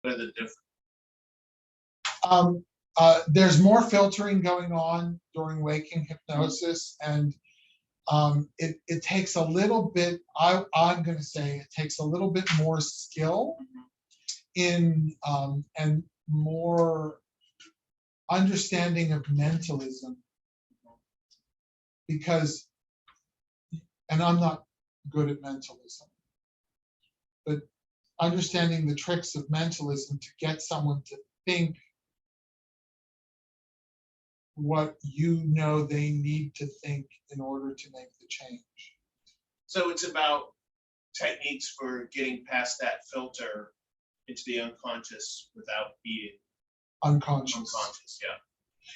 What are the different? There's more filtering going on during waking hypnosis, and it takes a little bit. I'm going to say it takes a little bit more skill in and more understanding of mentalism, because, and I'm not good at mentalism, but understanding the tricks of mentalism to get someone to think what you know they need to think in order to make the change. So it's about techniques for getting past that filter into the unconscious without being Unconscious. Yeah.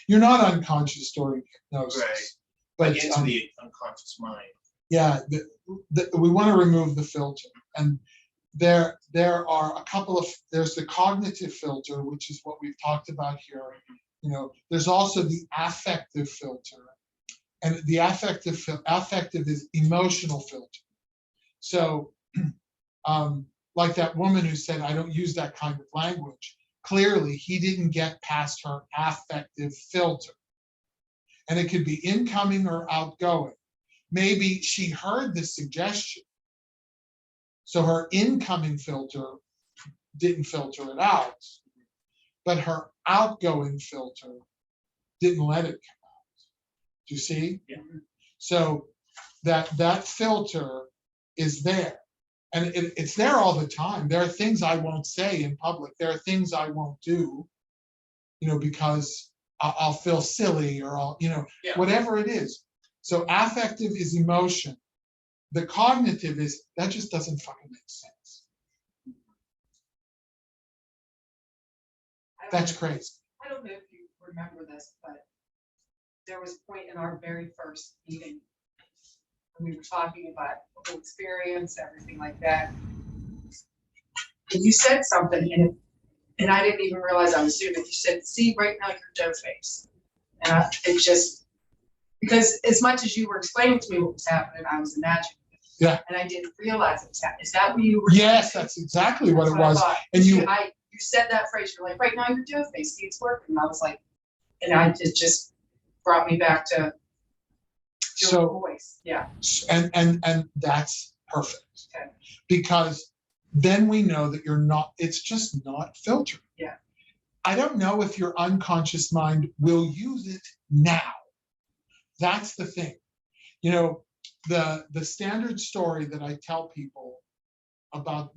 You're not unconscious during hypnosis. Right. But into the unconscious mind. Yeah, we want to remove the filter. And there are a couple of, there's the cognitive filter, which is what we've talked about here. You know, there's also the affective filter. And the affective is emotional filter. So like that woman who said, I don't use that kind of language. Clearly, he didn't get past her affective filter. And it could be incoming or outgoing. Maybe she heard the suggestion, so her incoming filter didn't filter it out, but her outgoing filter didn't let it come out. Do you see? Yeah. So that filter is there. And it's there all the time. There are things I won't say in public. There are things I won't do, you know, because I'll feel silly, or I'll, you know, whatever it is. So affective is emotion. The cognitive is, that just doesn't fucking make sense. That's crazy. I don't know if you remember this, but there was a point in our very first meeting when we were talking about the whole experience, everything like that. And you said something, and I didn't even realize I was doing it. You said, see, right now you're dough face. And it just, because as much as you were explaining to me what was happening, I was imagining it. Yeah. And I didn't realize it was happening. Is that what you were Yes, that's exactly what it was. And you said that phrase, you're like, right now you're dough face, see, it's working. And I was like, and it just brought me back to your voice. Yeah. And that's perfect. Okay. Because then we know that you're not, it's just not filtered. Yeah. I don't know if your unconscious mind will use it now. That's the thing. You know, the standard story that I tell people about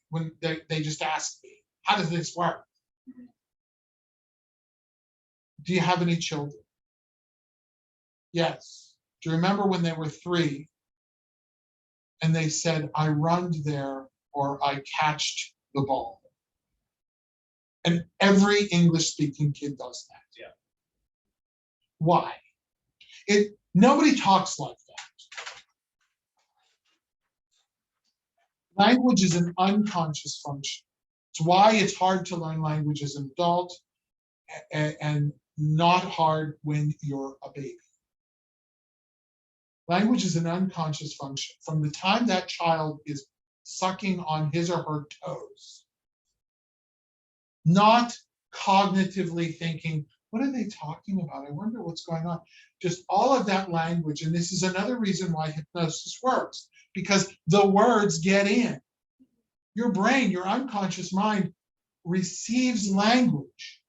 when they just ask me, how does this work? Do you have any children? Yes. Do you remember when they were 3 and they said, I runned there, or I catched the ball? And every English-speaking kid does that. Yeah. Why? Nobody talks like that. Language is an unconscious function. It's why it's hard to learn language as an adult and not hard when you're a baby. Language is an unconscious function. From the time that child is sucking on his or her toes, not cognitively thinking, what are they talking about? I wonder what's going on. Just all of that language. And this is another reason why hypnosis works, because the words get in. Your brain, your unconscious mind receives language.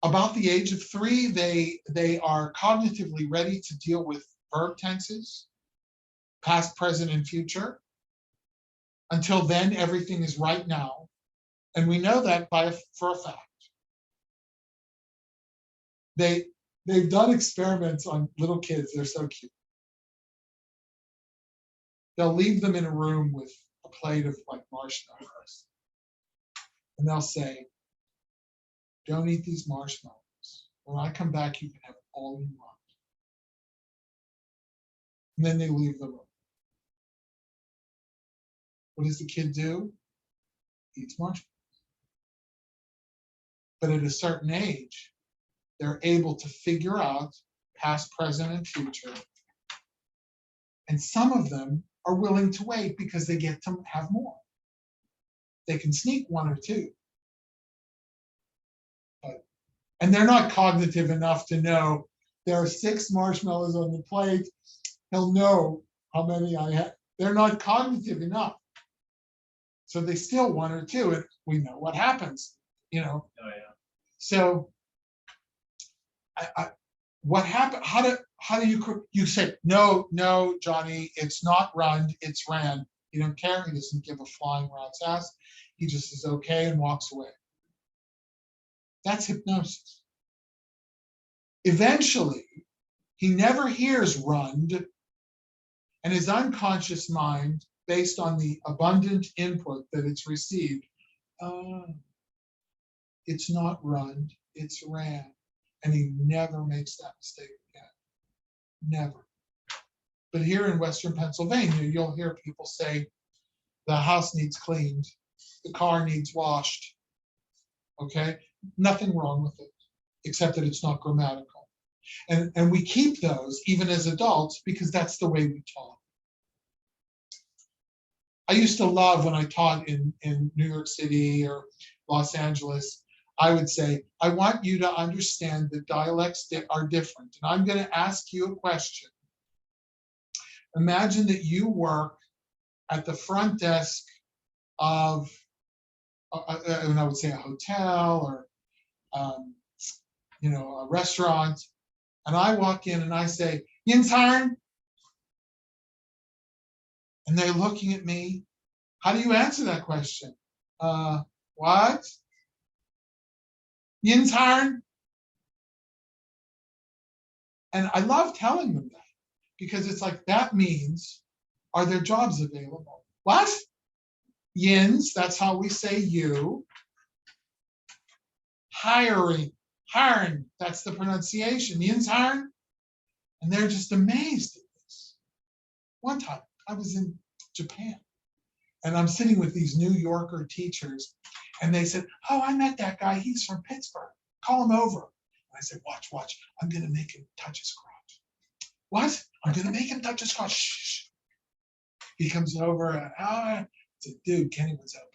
About the age of 3, they are cognitively ready to deal with verb tenses, past, present, and future. Until then, everything is right now. And we know that for a fact. They've done experiments on little kids. They're so cute. They'll leave them in a room with a plate of like marshmallows. And they'll say, don't eat these marshmallows. When I come back, you can have all you want. And then they leave the room. What does the kid do? Eats marshmallows. But at a certain age, they're able to figure out past, present, and future. And some of them are willing to wait because they get to have more. they can sneak one or two. And they're not cognitive enough to know there are 6 marshmallows on the plate. He'll know how many I have. They're not cognitive enough. So they steal 1 or 2, and we know what happens, Oh, yeah. So what happened? How do you say, no, Johnny, it's not run, it's ran. You don't care. He doesn't give a flying rat's ass. He just is okay and walks away. That's hypnosis. Eventually, he never hears run, and his unconscious mind, based on the abundant input that it's received, it's not run, it's ran. And he never makes that mistake again. Never. But here in Western Pennsylvania, you'll hear people say, the house needs cleaned, the car needs washed. Okay? Nothing wrong with it, except that it's not grammatical. And we keep those even as adults because that's the way we talk. I used to love when I taught in New York City or Los Angeles, I would say, I want you to understand that dialects are different. And I'm going to ask you a question. Imagine that you work at the front desk of, and I would say a hotel or, a restaurant. And I walk in and I say, Yinsarn? And they're looking at me. How do you answer that question? What? Yinsarn? And I love telling them that because it's like, that means, are there jobs available? What? Yins, that's how we say you. Hiring, that's the pronunciation. Yins hiring? And they're just amazed at this. One time, I was in Japan, and I'm sitting with these New Yorker teachers, and they said, oh, I met that guy. He's from Pittsburgh. Call him over. And I said, watch. I'm going to make him touch his crotch. What? I'm going to make him touch his crotch. Shh. He comes over, and I said, dude, Kenny was open.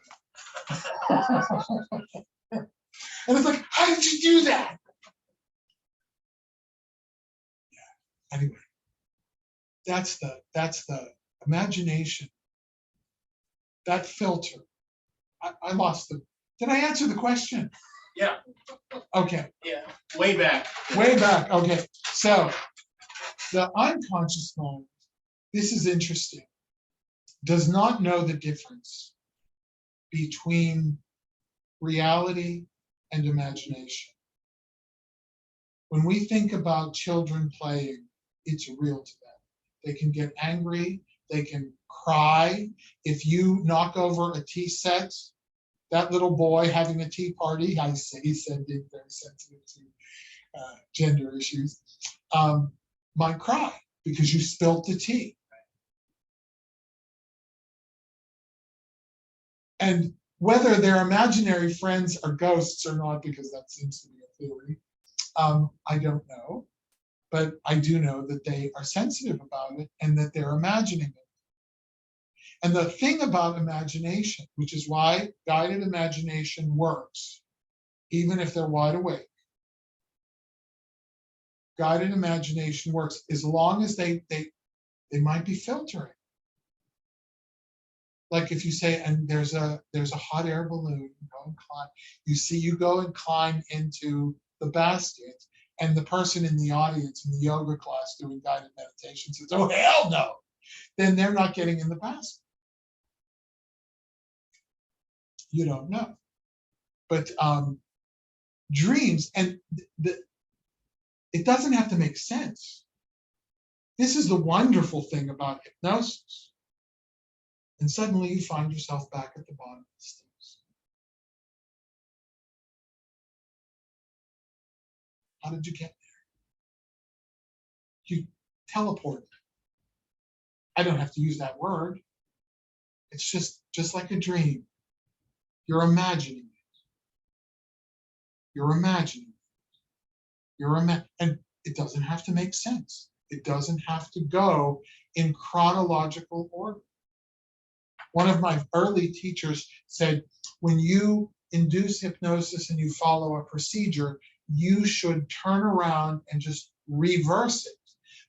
And it's like, how did you do that? Yeah. Anyway, that's the imagination. That filter. I lost the. Did I answer the question? Yeah. Okay. Yeah. Way back. Way back. Okay. So the unconscious mind, this is interesting, does not know the difference between reality and imagination. When we think about children playing, it's real to them. They can get angry, they can cry. If you knock over a tea set, that little boy having a tea party, he said being very sensitive to gender issues, might cry because you spilt the tea. And whether they're imaginary friends or ghosts or not, because that seems to be a theory, I don't know. But I do know that they are sensitive about it and that they're imagining it. And the thing about imagination, which is why guided imagination works, even if they're wide awake, guided imagination works as long as they might be filtering. Like if you say, and there's a hot air balloon, go and climb. You go and climb into the basket, and the person in the audience in the yoga class doing guided meditation says, "Oh hell no!" Then they're not getting in the basket. You don't know, but dreams, and it doesn't have to make sense. This is the wonderful thing about hypnosis. And suddenly you find yourself back at the bottom of the stairs. How did you get there? You teleported. I don't have to use that word. It's just like a dream. You're imagining it. You're imagining it. And it doesn't have to make sense. It doesn't have to go in chronological order. one of my early teachers said, when you induce hypnosis and you follow a procedure, you should turn around and just reverse it.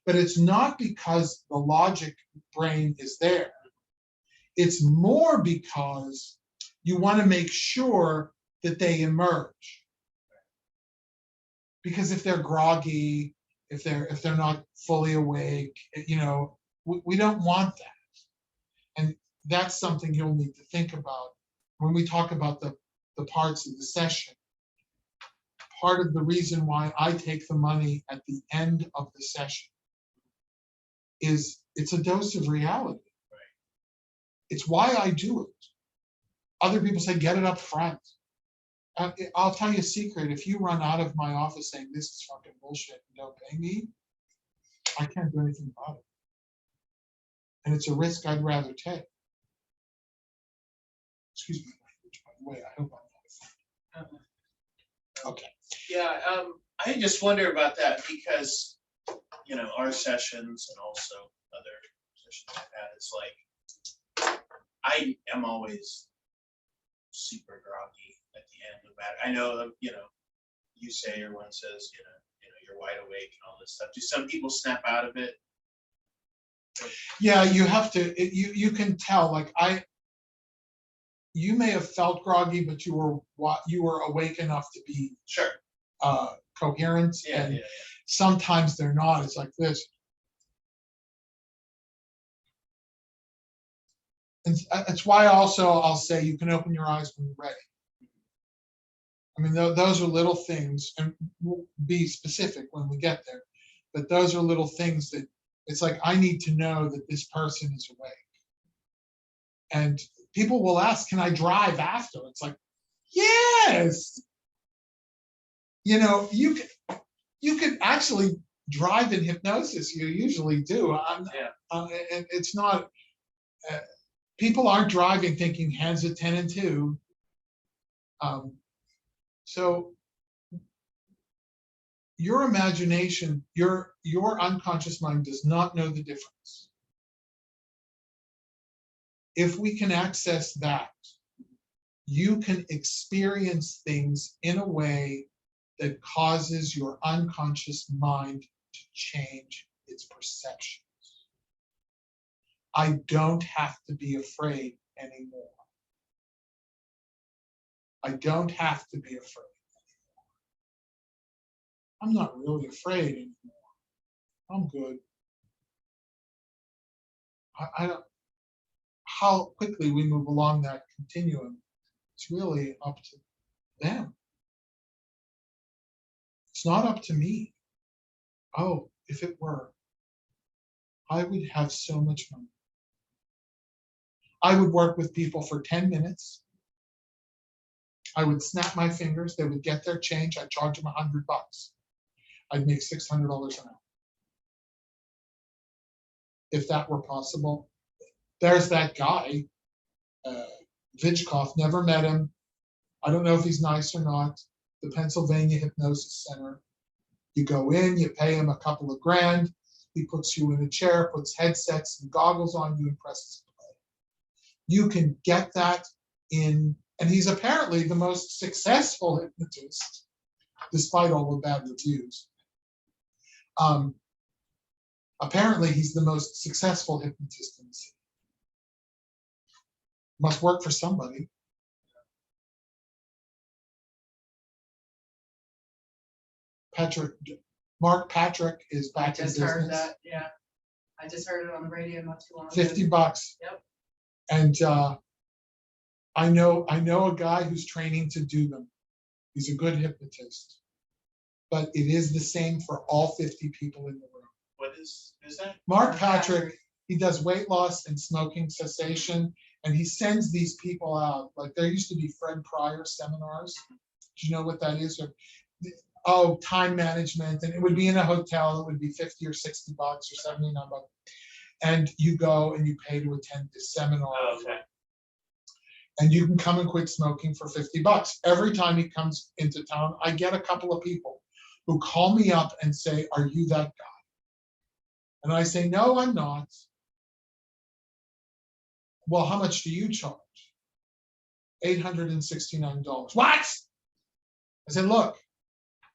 But it's not because the logic brain is there. It's more because you want to make sure that they emerge. Because if they're groggy, if they're not fully awake, we don't want that. And that's something you'll need to think about when we talk about the parts of the session. Part of the reason why I take the money at the end of the session is it's a dose of reality. Right. It's why I do it. Other people say, get it up front. I'll tell you a secret. If you run out of my office saying this is fucking bullshit and don't pay me, I can't do anything about it. And it's a risk I'd rather take. Excuse me, language, by the way. I hope I'm not offended. Okay. Yeah, I just wonder about that because, our sessions and also other sessions I've had, it's like, I am always super groggy at the end, no matter, I know, you say, everyone says, you're wide awake and all this stuff. Do some people snap out of it? Yeah, you have to, you can tell, like you may have felt groggy, but you were awake enough to be Sure. Coherent. Yeah, and yeah. Sometimes they're not. It's like this. And that's why also I'll say you can open your eyes when you're ready. I mean, those are little things, and we'll be specific when we get there, but those are little things that it's like, I need to know that this person is awake. And people will ask, can I drive after? It's like, yes. You can actually drive in hypnosis. You usually do. Yeah. And it's not, people aren't driving thinking hands at 10 and 2. So your imagination, your unconscious mind does not know the difference. If we can access that, you can experience things in a way that causes your unconscious mind to change its perceptions. I don't have to be afraid anymore. I don't have to be afraid anymore. I'm not really afraid anymore. I'm good. I don't, how quickly we move along that continuum, it's really up to them. It's not up to me. Oh, if it were, I would have so much money. I would work with people for 10 minutes. I would snap my fingers. They would get their change. I'd charge them $100. I'd make $600 an hour. If that were possible. There's that guy, Vichkoff, never met him. I don't know if he's nice or not. The Pennsylvania Hypnosis Center. You go in, you pay him a couple of grand. He puts you in a chair, puts headsets and goggles on you and presses play. You can get that in, and he's apparently the most successful hypnotist, despite all the bad reviews. Apparently he's the most successful hypnotist in the city. Must work for somebody. Mark Patrick is back in business. I just heard that, yeah. I just heard it on the radio not too long ago. $50. Yep. And I know a guy who's training to do them. He's a good hypnotist. But it is the same for all 50 people in the room. What is that? Mark Patrick, he does weight loss and smoking cessation, and he sends these people out. Like there used to be Fred Pryor seminars. Do you know what that is? Oh, time management, and it would be in a hotel. It would be $50 or $60 or $79, and you go and you pay to attend this seminar. Oh, okay. And you can come and quit smoking for $50. Every time he comes into town, I get a couple of people who call me up and say, "Are you that guy?" And I say, "No, I'm not." well, how much do you charge? $869. What? I said, look,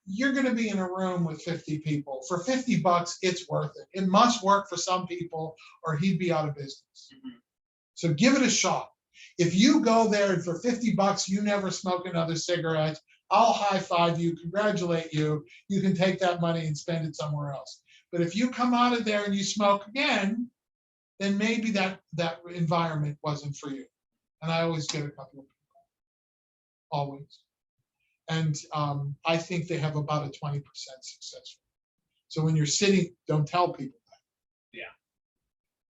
you're going to be in a room with 50 people. For $50, it's worth it. It must work for some people or he'd be out of business. Mhm. So give it a shot. If you go there and for $50, you never smoke another cigarette, I'll high five you, congratulate you. You can take that money and spend it somewhere else. But if you come out of there and you smoke again, then maybe that environment wasn't for you. And I always get a couple of people, always. And I think they have about a 20% success rate. So when you're sitting, don't tell people that. Yeah.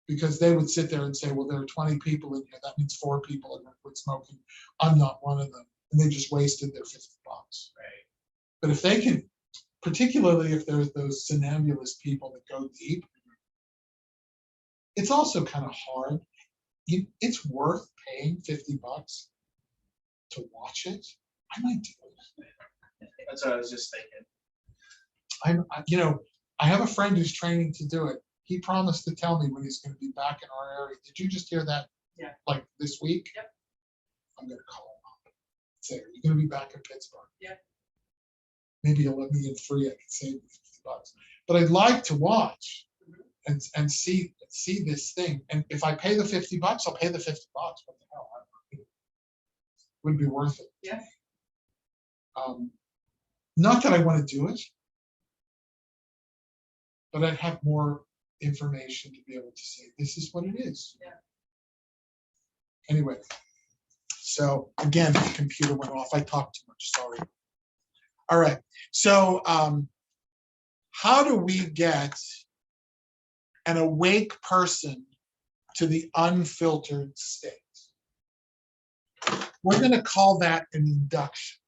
Because they would sit there and say, well, there are 20 people in here. That means 4 people are going to quit smoking. I'm not one of them. And they just wasted their $50. Right. But if they can, particularly if there's those somnambulist people that go deep, it's also kind of hard. It's worth paying $50 to watch it. I might do it. That's what I was just thinking. I have a friend who's training to do it. He promised to tell me when he's going to be back in our area. Did you just hear that? Yeah. Like this week? Yep. I'm going to call him up. Say, are you going to be back in Pittsburgh? Yeah. Maybe he'll let me in free. I can save $50. But I'd like to watch and see this thing. And if I pay the $50, I'll pay the $50. What the hell? Wouldn't be worth it. Yeah. Not that I want to do it, but I'd have more information to be able to say, this is what it is. Yeah. Anyway, so again, the computer went off. I talked too much, sorry. All right, so how do we get an awake person to the unfiltered state? We're going to call that an induction.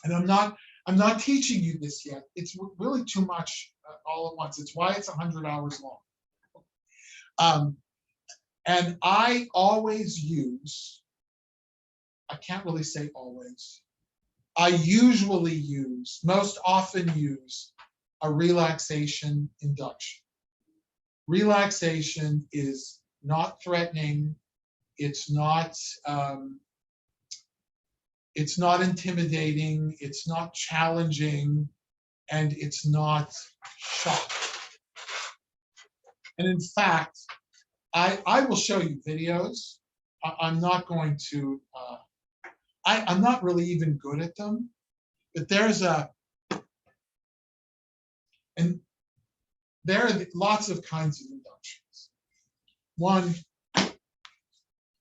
And I'm not teaching you this yet. It's really too much all at once. It's why it's 100 hours long. And I always use, I can't really say always, I usually use, most often use a relaxation induction. Relaxation is not threatening. It's not intimidating, it's not challenging, and it's not shocking. And in fact, I will show you videos. I'm not going to, I'm not really even good at them, but there are lots of kinds of inductions. One,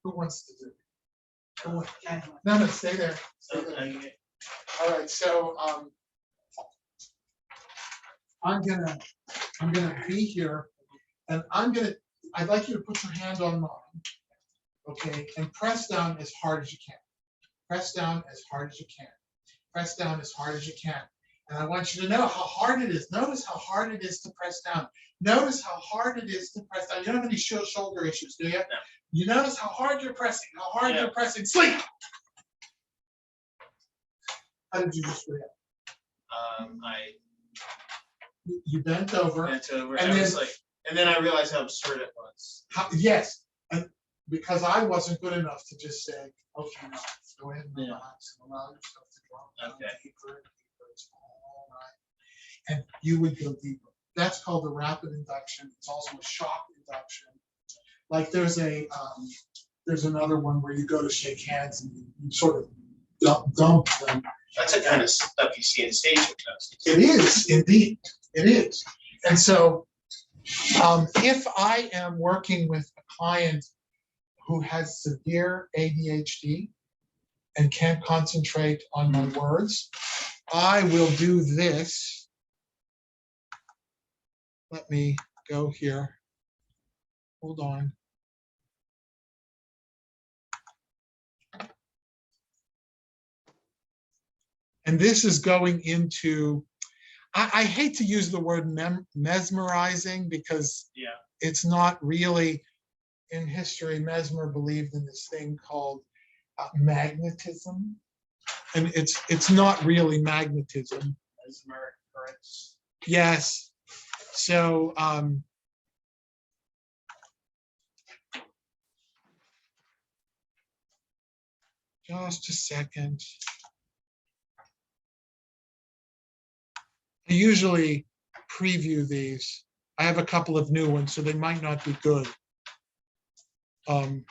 who wants to do it? No, stay there. Stay there. All right, so I'm gonna be here, and I'd like you to put your hand on mine, okay, and press down as hard as you can. Press down as hard as you can. Press down as hard as you can. And I want you to know how hard it is. Notice how hard it is to press down. Notice how hard it is to press down. You don't have any shoulder issues, do you? No. You notice how hard you're pressing, you're pressing. Sleep! How did you just react? You bent over. And then I realized how absurd it was. Yes, and because I wasn't good enough to just say, okay, now go ahead and relax and allow yourself to drop down deeper and deeper. It's all right. And you would go deeper. That's called the rapid induction. It's also a shock induction. Like there's another one where you go to shake hands and you sort of dump them. That's the kind of stuff you see in stage hypnosis. It is, indeed. It is. And so if I am working with a client who has severe ADHD and can't concentrate on my words, I will do this. Let me go here. Hold on. And this is going into, I hate to use the word mesmerizing because it's not really, in history, Mesmer believed in this thing called magnetism. And it's not really magnetism. Mesmer currents. Yes. So Just a second. I usually preview these. I have a couple of new ones, so they might not be good. I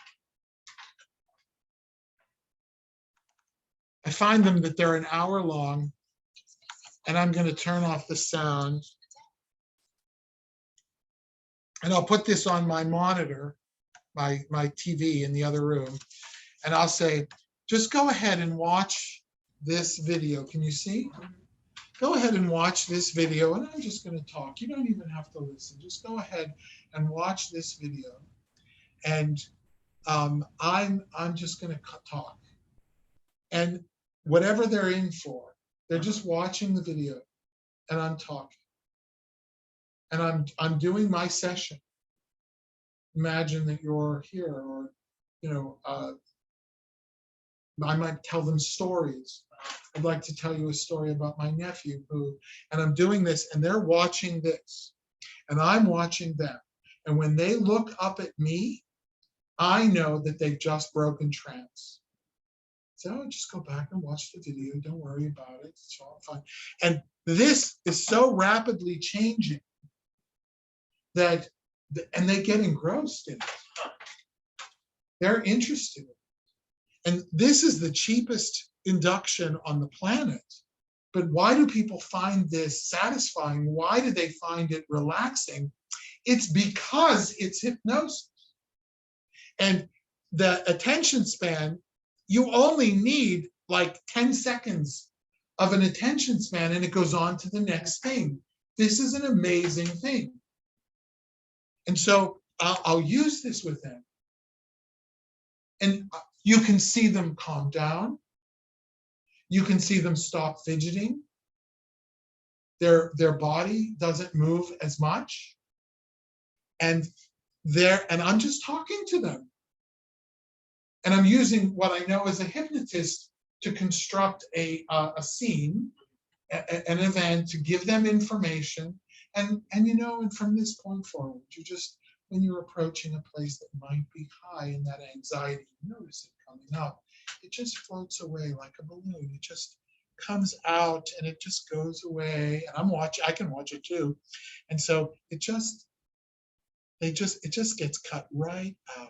find them that they're an hour long, and I'm going to turn off the sound. And I'll put this on my monitor, my TV in the other room, and I'll say, just go ahead and watch this video. Can you see? Go ahead and watch this video, and I'm just going to talk. You don't even have to listen. Just go ahead and watch this video, and I'm just going to talk. And whatever they're in for, they're just watching the video, and I'm talking, and I'm doing my session. Imagine that you're here, or I might tell them stories. I'd like to tell you a story about my nephew and I'm doing this, and they're watching this, and I'm watching them. And when they look up at me, I know that they've just broken trance. So just go back and watch the video. Don't worry about it. It's all fine. And this is so rapidly changing that, and they get engrossed in it. They're interested in it. And this is the cheapest induction on the planet. But why do people find this satisfying? Why do they find it relaxing? It's because it's hypnosis. And the attention span, you only need like 10 seconds of an attention span, and it goes on to the next thing. This is an amazing thing. And so I'll use this with them. And you can see them calm down. You can see them stop fidgeting. Their body doesn't move as much. And I'm just talking to them. And I'm using what I know as a hypnotist to construct a scene, an event, to give them information. And from this point forward, when you're approaching a place that might be high in that anxiety, you notice it coming up. It just floats away like a balloon. It just comes out and it just goes away. And I can watch it too. And so it just gets cut right out.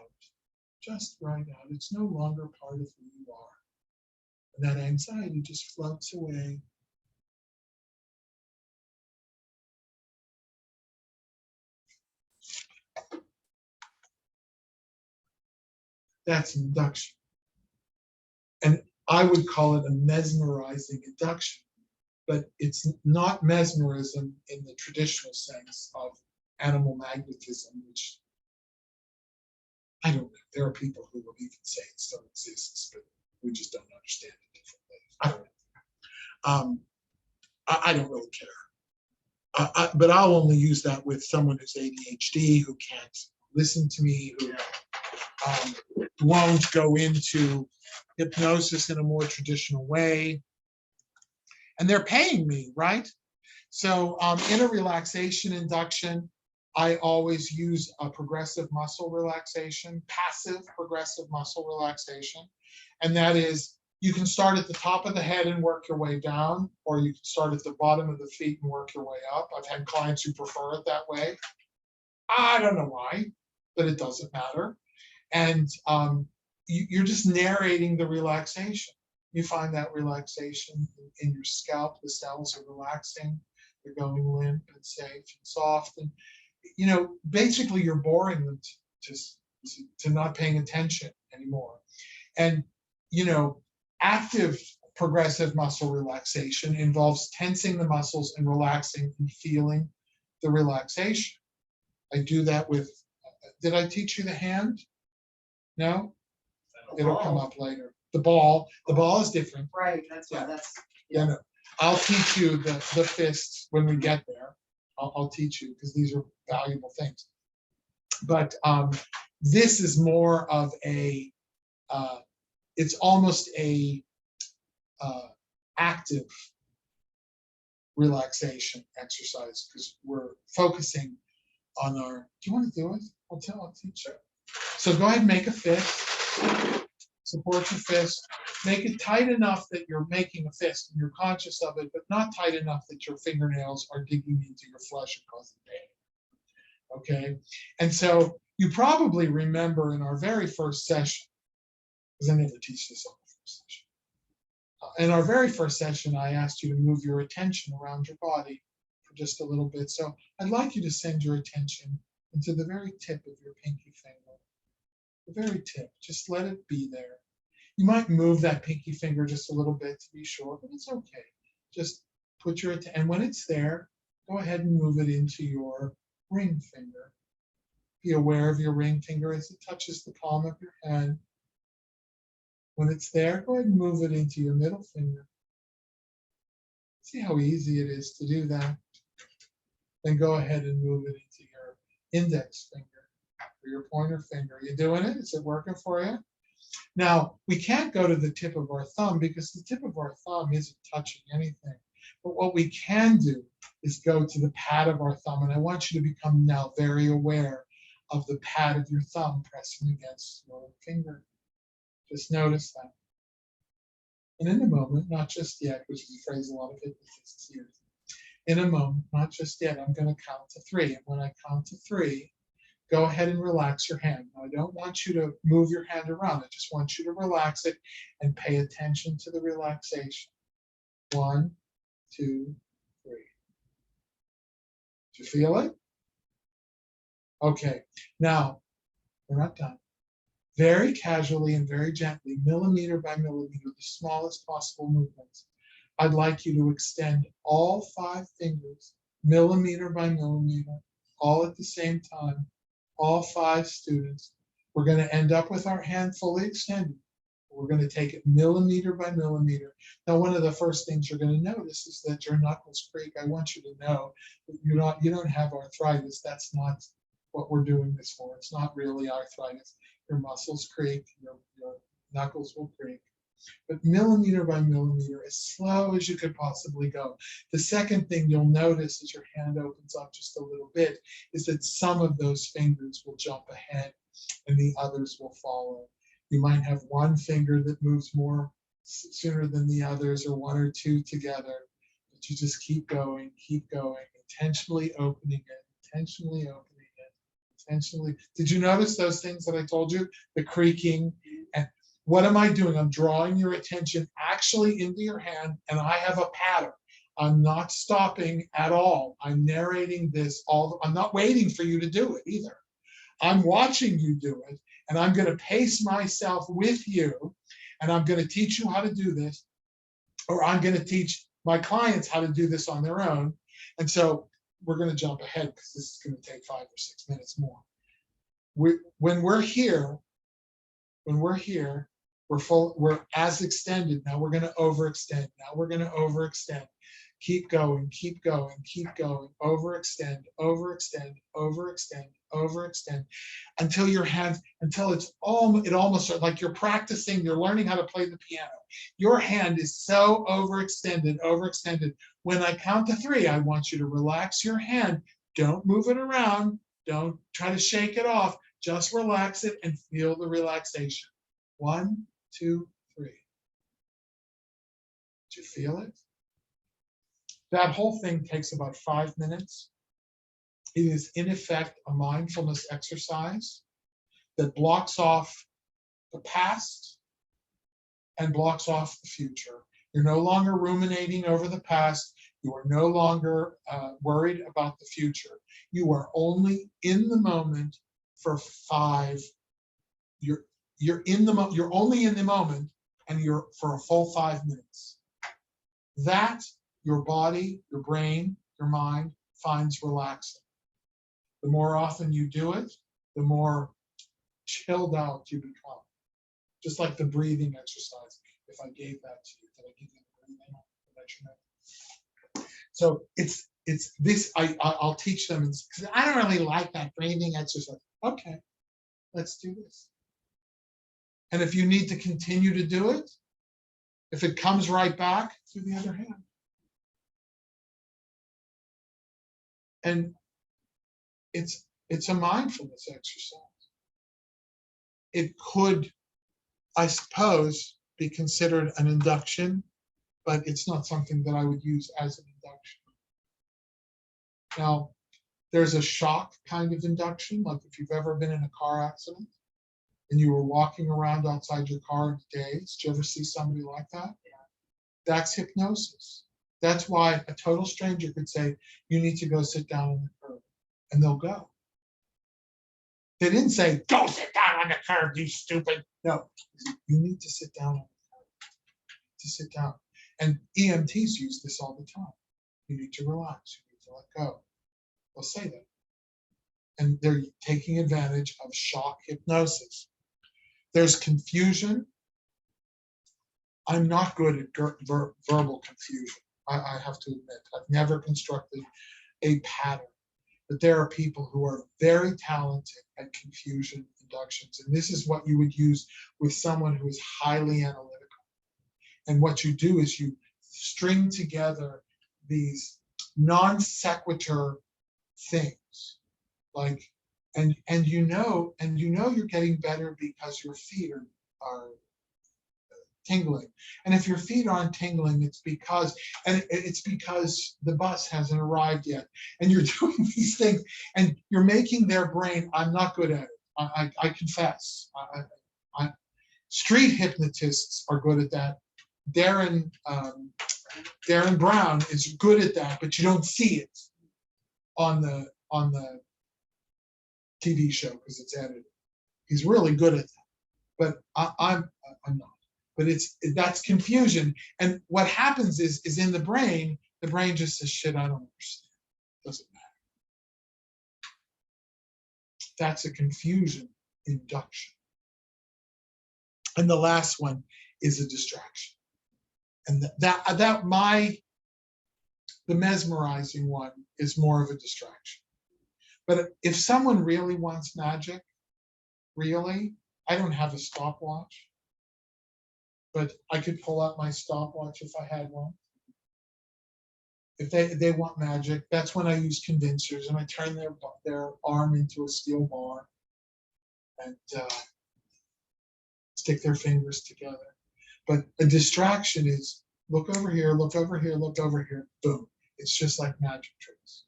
Just right out. It's no longer part of who you are. And that anxiety just floats away. That's induction. And I would call it a mesmerizing induction, but it's not mesmerism in the traditional sense of animal magnetism, which I don't know. There are people who will even say it still exists, but we just don't understand it differently. I don't know. I don't really care. But I'll only use that with someone who's ADHD, who can't listen to me, who won't go into hypnosis in a more traditional way. And they're paying me, right? So in a relaxation induction, I always use a progressive muscle relaxation, passive progressive muscle relaxation. And that is, you can start at the top of the head and work your way down, or you can start at the bottom of the feet and work your way up. I've had clients who prefer it that way. I don't know why, but it doesn't matter. And you're just narrating the relaxation. You find that relaxation in your scalp. The cells are relaxing. They're going limp and safe and soft. And, basically you're boring them to not paying attention anymore. And, active progressive muscle relaxation involves tensing the muscles and relaxing and feeling the relaxation. I do that with, did I teach you the hand? No? It'll come up later. The ball is different. Right, that's why No. I'll teach you the fists when we get there. I'll teach you, because these are valuable things. But this is more of it's almost a active relaxation exercise, because we're focusing on our, do you want to do it? I'll teach you. So go ahead and make a fist. Support your fist. Make it tight enough that you're making a fist and you're conscious of it, but not tight enough that your fingernails are digging into your flesh and causing pain. Okay? And so you probably remember in our very first session, because I never teach this on the first session. In our very first session, I asked you to move your attention around your body for just a little bit. So I'd like you to send your attention into the very tip of your pinky finger. The very tip. Just let it be there. You might move that pinky finger just a little bit to be sure, but it's okay. Just put your attention, and when it's there, go ahead and move it into your ring finger. Be aware of your ring finger as it touches the palm of your hand. When it's there, go ahead and move it into your middle finger. See how easy it is to do that. Then go ahead and move it into your index finger or your pointer finger. Are you doing it? Is it working for you? Now, we can't go to the tip of our thumb because the tip of our thumb isn't touching anything. But what we can do is go to the pad of our thumb. And I want you to become now very aware of the pad of your thumb pressing against your finger. Just notice that. And in a moment, not just yet, which is a phrase a lot of hypnotists use. In a moment, not just yet, I'm going to count to 3. And when I count to 3, go ahead and relax your hand. Now, I don't want you to move your hand around. I just want you to relax it and pay attention to the relaxation. 1, 2, 3. Do you feel it? Okay. Now, we're not done. Very casually and very gently, millimeter by millimeter, the smallest possible movements. I'd like you to extend all 5 fingers, millimeter by millimeter, all at the same time, all 5 students. We're going to end up with our hand fully extended. We're going to take it millimeter by millimeter. Now, one of the first things you're going to notice is that your knuckles creak. I want you to know that you don't have arthritis. That's not what we're doing this for. It's not really arthritis. Your muscles creak, your knuckles will creak. But millimeter by millimeter, as slow as you could possibly go. The second thing you'll notice as your hand opens up just a little bit is that some of those fingers will jump ahead and the others will follow. You might have one finger that moves more sooner than the others, or 1 or 2 together. But you just keep going, intentionally opening it, intentionally opening it, intentionally. Did you notice those things that I told you? The creaking. And what am I doing? I'm drawing your attention actually into your hand, and I have a pattern. I'm not stopping at all. I'm narrating this I'm not waiting for you to do it either. I'm watching you do it, and I'm going to pace myself with you, and I'm going to teach you how to do this, or I'm going to teach my clients how to do this on their own. And so we're going to jump ahead because this is going to take 5 or 6 minutes more. When we're here, we're as extended. Now we're going to overextend. Now we're going to overextend. Keep going, overextend, until your hand, until it almost like you're practicing, you're learning how to play the piano. Your hand is so overextended. When I count to 3, I want you to relax your hand. Don't move it around. Don't try to shake it off. Just relax it and feel the relaxation. 1, 2, 3. Do you feel it? That whole thing takes about 5 minutes. It is, in effect, a mindfulness exercise that blocks off the past and blocks off the future. You're no longer ruminating over the past. You are no longer worried about the future. You are only in the moment for 5. You're only in the moment, and you're for a full 5 minutes. That your body, your brain, your mind finds relaxing. The more often you do it, the more chilled out you become. Just like the breathing exercise. If I gave that to you, did I give you the breathing? So it's this. I'll teach them. Because I don't really like that breathing exercise. Okay, let's do this. And if you need to continue to do it, if it comes right back, do the other hand. And it's a mindfulness exercise. It could I suppose, be considered an induction, but it's not something that I would use as an induction. Now, there's a shock kind of induction, like if you've ever been in a car accident and you were walking around outside your car in a daze. Did you ever see somebody like that? Yeah. That's hypnosis. That's why a total stranger could say, you need to go sit down on the curb, and they'll go. They didn't say, go sit down on the curb, you stupid. No, you need to sit down on the curb, to sit down. And EMTs use this all the time. You need to relax, you need to let go. They'll say that. And they're taking advantage of shock hypnosis. There's confusion. I'm not good at verbal confusion. I have to admit, I've never constructed a pattern. But there are people who are very talented at confusion inductions. And this is what you would use with someone who is highly analytical. And what you do is you string together these non sequitur things, like, and you know you're getting better because your feet are tingling. And if your feet aren't tingling, it's because the bus hasn't arrived yet. And you're doing these things, and you're making their brain. I'm not good at it. I confess. Street hypnotists are good at that. Darren Brown is good at that, but you don't see it on the TV show because it's edited. He's really good at that, but I'm not. But that's confusion, and what happens is in the brain just says, shit, I don't understand. Doesn't matter. That's a confusion induction. And the last one is a distraction. And the mesmerizing one is more of a distraction. But if someone really wants magic, really, I don't have a stopwatch, but I could pull out my stopwatch if I had one. If they want magic, that's when I use convincers, and I turn their arm into a steel bar and stick their fingers together. But a distraction is look over here, look over here, look over here, boom. It's just like magic tricks.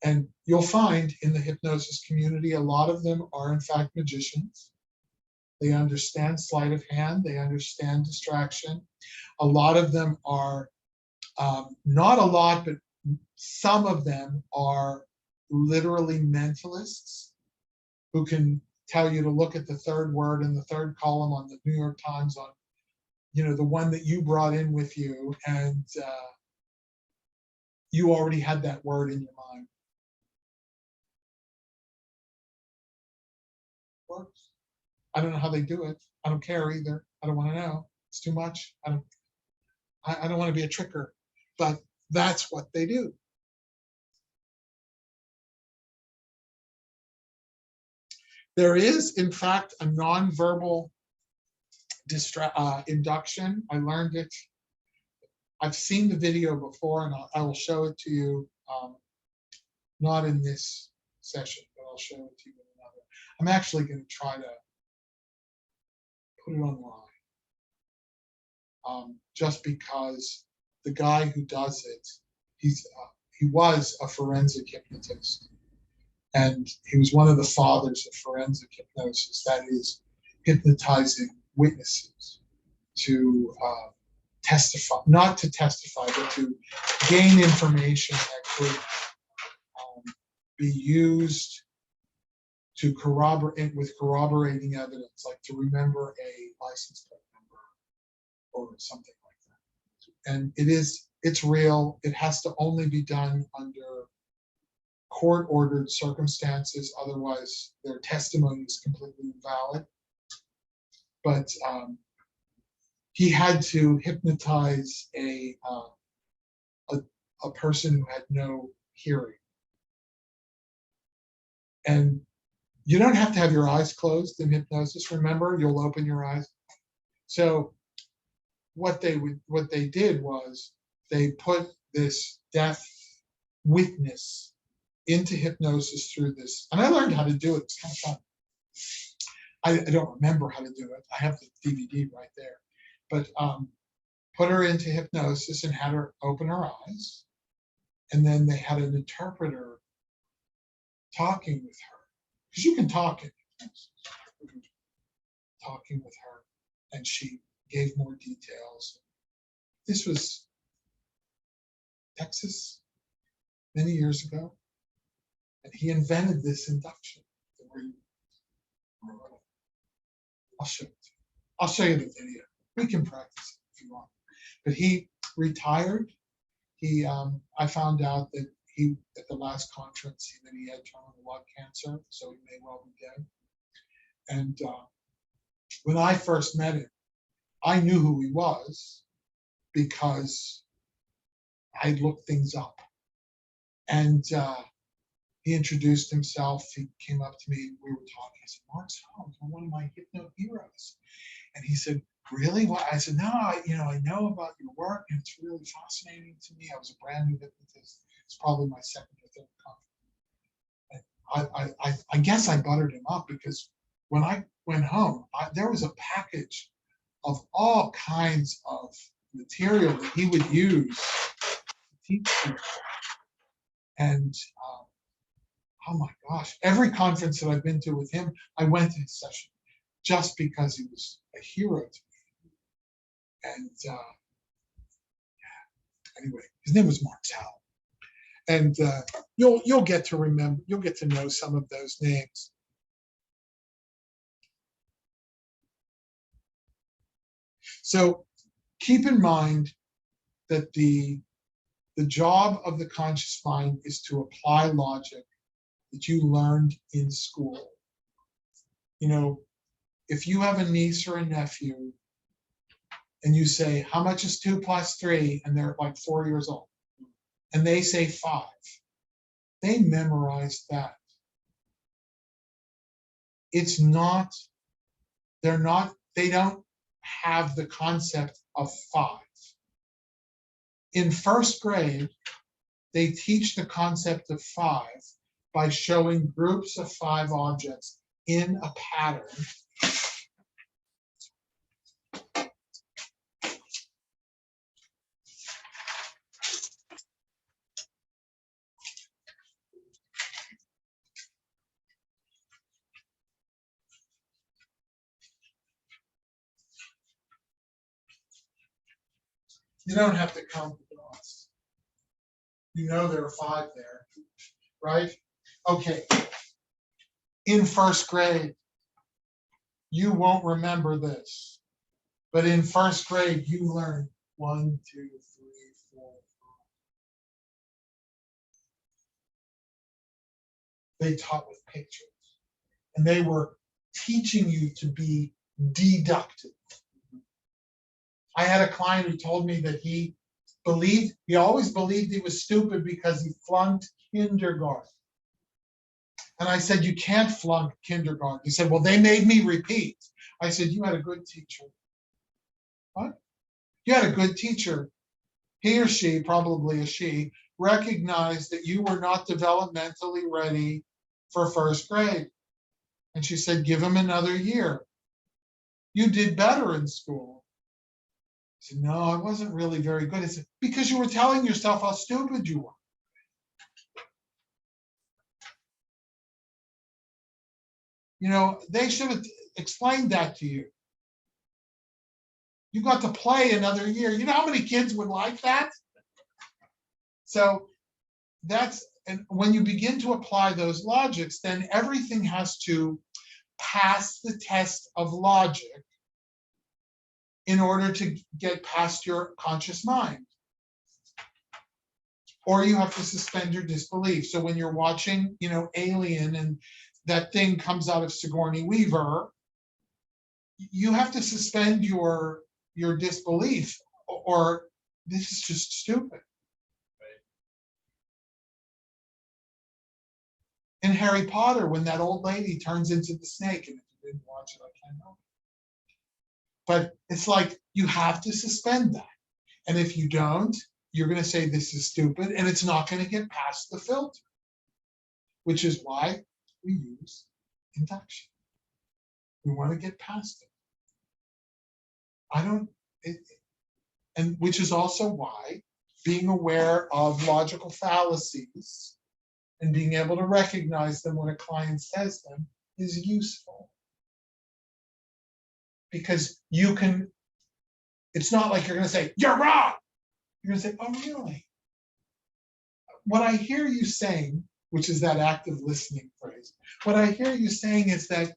And you'll find in the hypnosis community, a lot of them are in fact magicians. They understand sleight of hand, they understand distraction. A lot of them are, not a lot, but some of them are literally mentalists who can tell you to look at the third word in the third column on the New York Times on, the one that you brought in with you, and you already had that word in your mind. Works. I don't know how they do it. I don't care either. I don't want to know. It's too much. I don't want to be a tricker, but that's what they do. There is, in fact, a nonverbal induction. I learned it. I've seen the video before, and I will show it to you. Not in this session, but I'll show it to you in another. I'm actually going to try to put it online, just because the guy who does it, he was a forensic hypnotist, and he was one of the fathers of forensic hypnosis. That is, hypnotizing witnesses to testify, not to testify, but to gain information that could be used to corroborate with corroborating evidence, like to remember a license plate number or something like that. And it's real. It has to only be done under court-ordered circumstances, otherwise their testimony is completely invalid. But he had to hypnotize a person who had no hearing. And you don't have to have your eyes closed in hypnosis. Remember, you'll open your eyes. So what they did was they put this deaf witness into hypnosis through this. And I learned how to do it. It's kind of fun. I don't remember how to do it. I have the DVD right there. But put her into hypnosis and had her open her eyes. And then they had an interpreter talking with her. Because you can talk in hypnosis. Talking with her. And she gave more details. This was Texas many years ago. And he invented this induction. I'll show it to you. I'll show you the video. We can practice it if you want. But he retired. I found out that at the last conference that he had terminal lung cancer, so he may well be dead. And when I first met him, I knew who he was because I looked things up. And he introduced himself. He came up to me. We were talking. I said, "Mark Solomon, you're one of my hypno heroes." And he said, "Really?" Well, I said, "No, I know about your work, and it's really fascinating to me. I was a brand new hypnotist. It's probably my second or third conference." And I guess I buttered him up because when I went home, there was a package of all kinds of material that he would use to teach people. And oh my gosh, every conference that I've been to with him, I went to his session just because he was a hero to me. And anyway, his name was Mark Sal. And you'll get to remember, you'll get to know some of those names. So keep in mind that the job of the conscious mind is to apply logic that you learned in school. You know, if you have a niece or a nephew and you say, "How much is 2 + 3?" and they're like 4 years old, and they say 5, they memorize that. It's not, they don't have the concept of 5. In first grade, they teach the concept of 5 by showing groups of 5 objects in a pattern. You don't have to count the dots. You know there are 5 there, right? Okay. In first grade, you won't remember this, but in first grade, you learn 1, 2, 3, 4, 5. They taught with pictures, and they were teaching you to be deductive. I had a client who told me that he always believed he was stupid because he flunked kindergarten. And I said, "You can't flunk kindergarten." He said, "Well, they made me repeat." I said, "You had a good teacher." What? You had a good teacher. He or she, probably a she, recognized that you were not developmentally ready for first grade. And she said, "Give him another year. You did better in school." I said, "No, I wasn't really very good." I said, "Because you were telling yourself how stupid you were." You know, they should have explained that to you. You got to play another year. You know how many kids would like that? So and when you begin to apply those logics, then everything has to pass the test of logic in order to get past your conscious mind. Or you have to suspend your disbelief. So when you're watching, Alien, and that thing comes out of Sigourney Weaver, you have to suspend your disbelief, or this is just stupid. In Harry Potter, when that old lady turns into the snake, and if you didn't watch it, I can't help it. But it's like you have to suspend that. And if you don't, you're going to say this is stupid, and it's not going to get past the filter, which is why we use induction. We want to get past it. I don't, and which is also why being aware of logical fallacies and being able to recognize them when a client says them is useful. Because you can, it's not like you're going to say, you're wrong. You're going to say, oh, really? What I hear you saying, which is that active listening phrase, what I hear you saying is that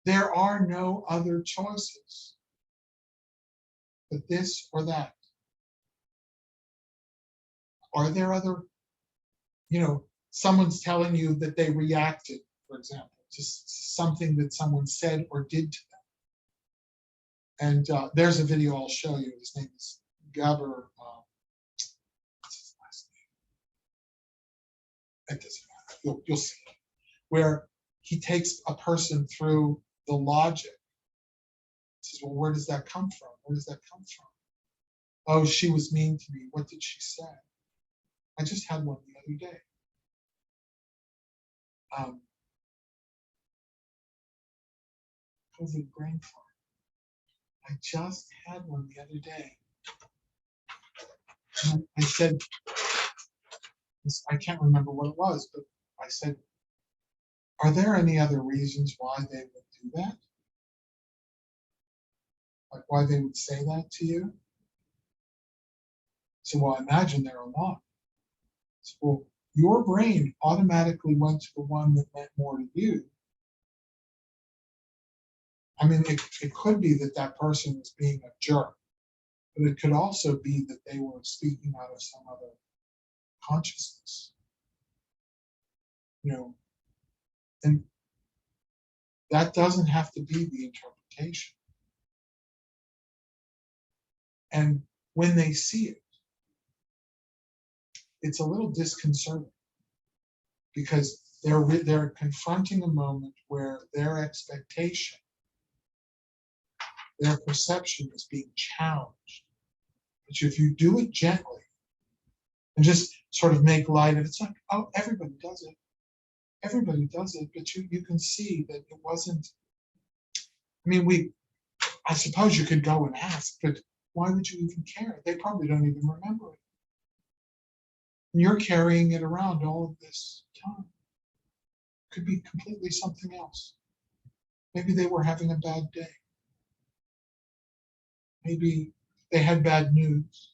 there are no other choices but this or that. Are there other, someone's telling you that they reacted, for example, to something that someone said or did to them. And there's a video I'll show you. His name is Gabor. What's his last name? It doesn't matter. You'll see it. Where he takes a person through the logic. He says, well, where does that come from? Where does that come from? Oh, she was mean to me. What did she say? I just had one the other day. COVID brain fart. I just had one the other day. And I said, I can't remember what it was, but I said, are there any other reasons why they would do that? Like why they would say that to you? So, well, I imagine there are a lot. So, well, your brain automatically went to the one that meant more to you. I mean, it could be that that person was being a jerk, but it could also be that they were speaking out of some other consciousness. And that doesn't have to be the interpretation. And when they see it, it's a little disconcerting because they're confronting a moment where their expectation, their perception is being challenged. But if you do it gently and just sort of make light of it, it's like, oh, everybody does it. Everybody does it, but you can see that it wasn't. I mean, I suppose you could go and ask, but why would you even care? They probably don't even remember it. And you're carrying it around all of this time. Could be completely something else. Maybe they were having a bad day. Maybe they had bad news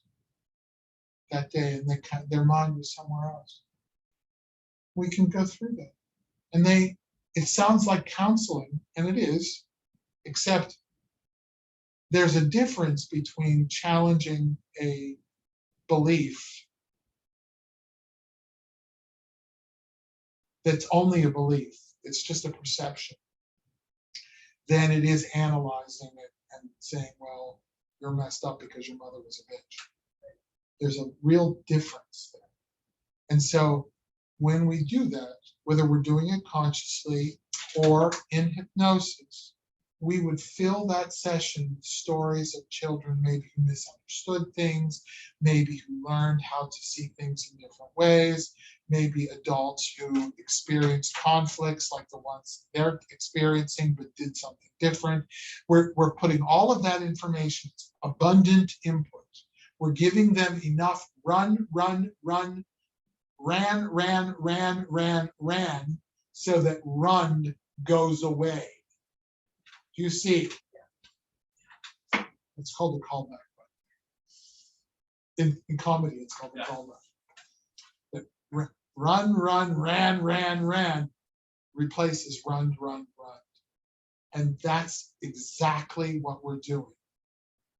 that day and their mind was somewhere else. We can go through that. And it sounds like counseling, and it is, except there's a difference between challenging a belief that's only a belief, it's just a perception, than it is analyzing it and saying, well, you're messed up because your mother was a bitch. There's a real difference there. And so when we do that, whether we're doing it consciously or in hypnosis, we would fill that session with stories of children maybe who misunderstood things, maybe who learned how to see things in different ways, maybe adults who experienced conflicts like the ones they're experiencing but did something different. We're putting all of that information, abundant input. We're giving them enough ran, so that run goes away. Do you see? It's called a callback. In comedy, it's called a callback. But ran replaces run. And that's exactly what we're doing.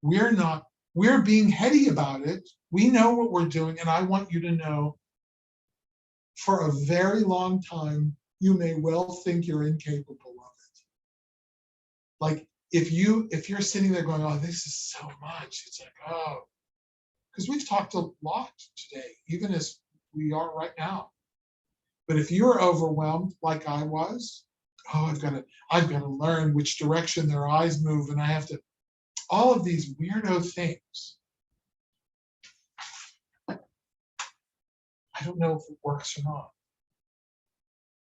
We're being heady about it. We know what we're doing, and I want you to know for a very long time, you may well think you're incapable of it. Like if you're sitting there going, oh, this is so much, it's like, oh, because we've talked a lot today, even as we are right now. But if you're overwhelmed like I was, oh, I've got to learn which direction their eyes move, and I have to, all of these weirdo things. I don't know if it works or not.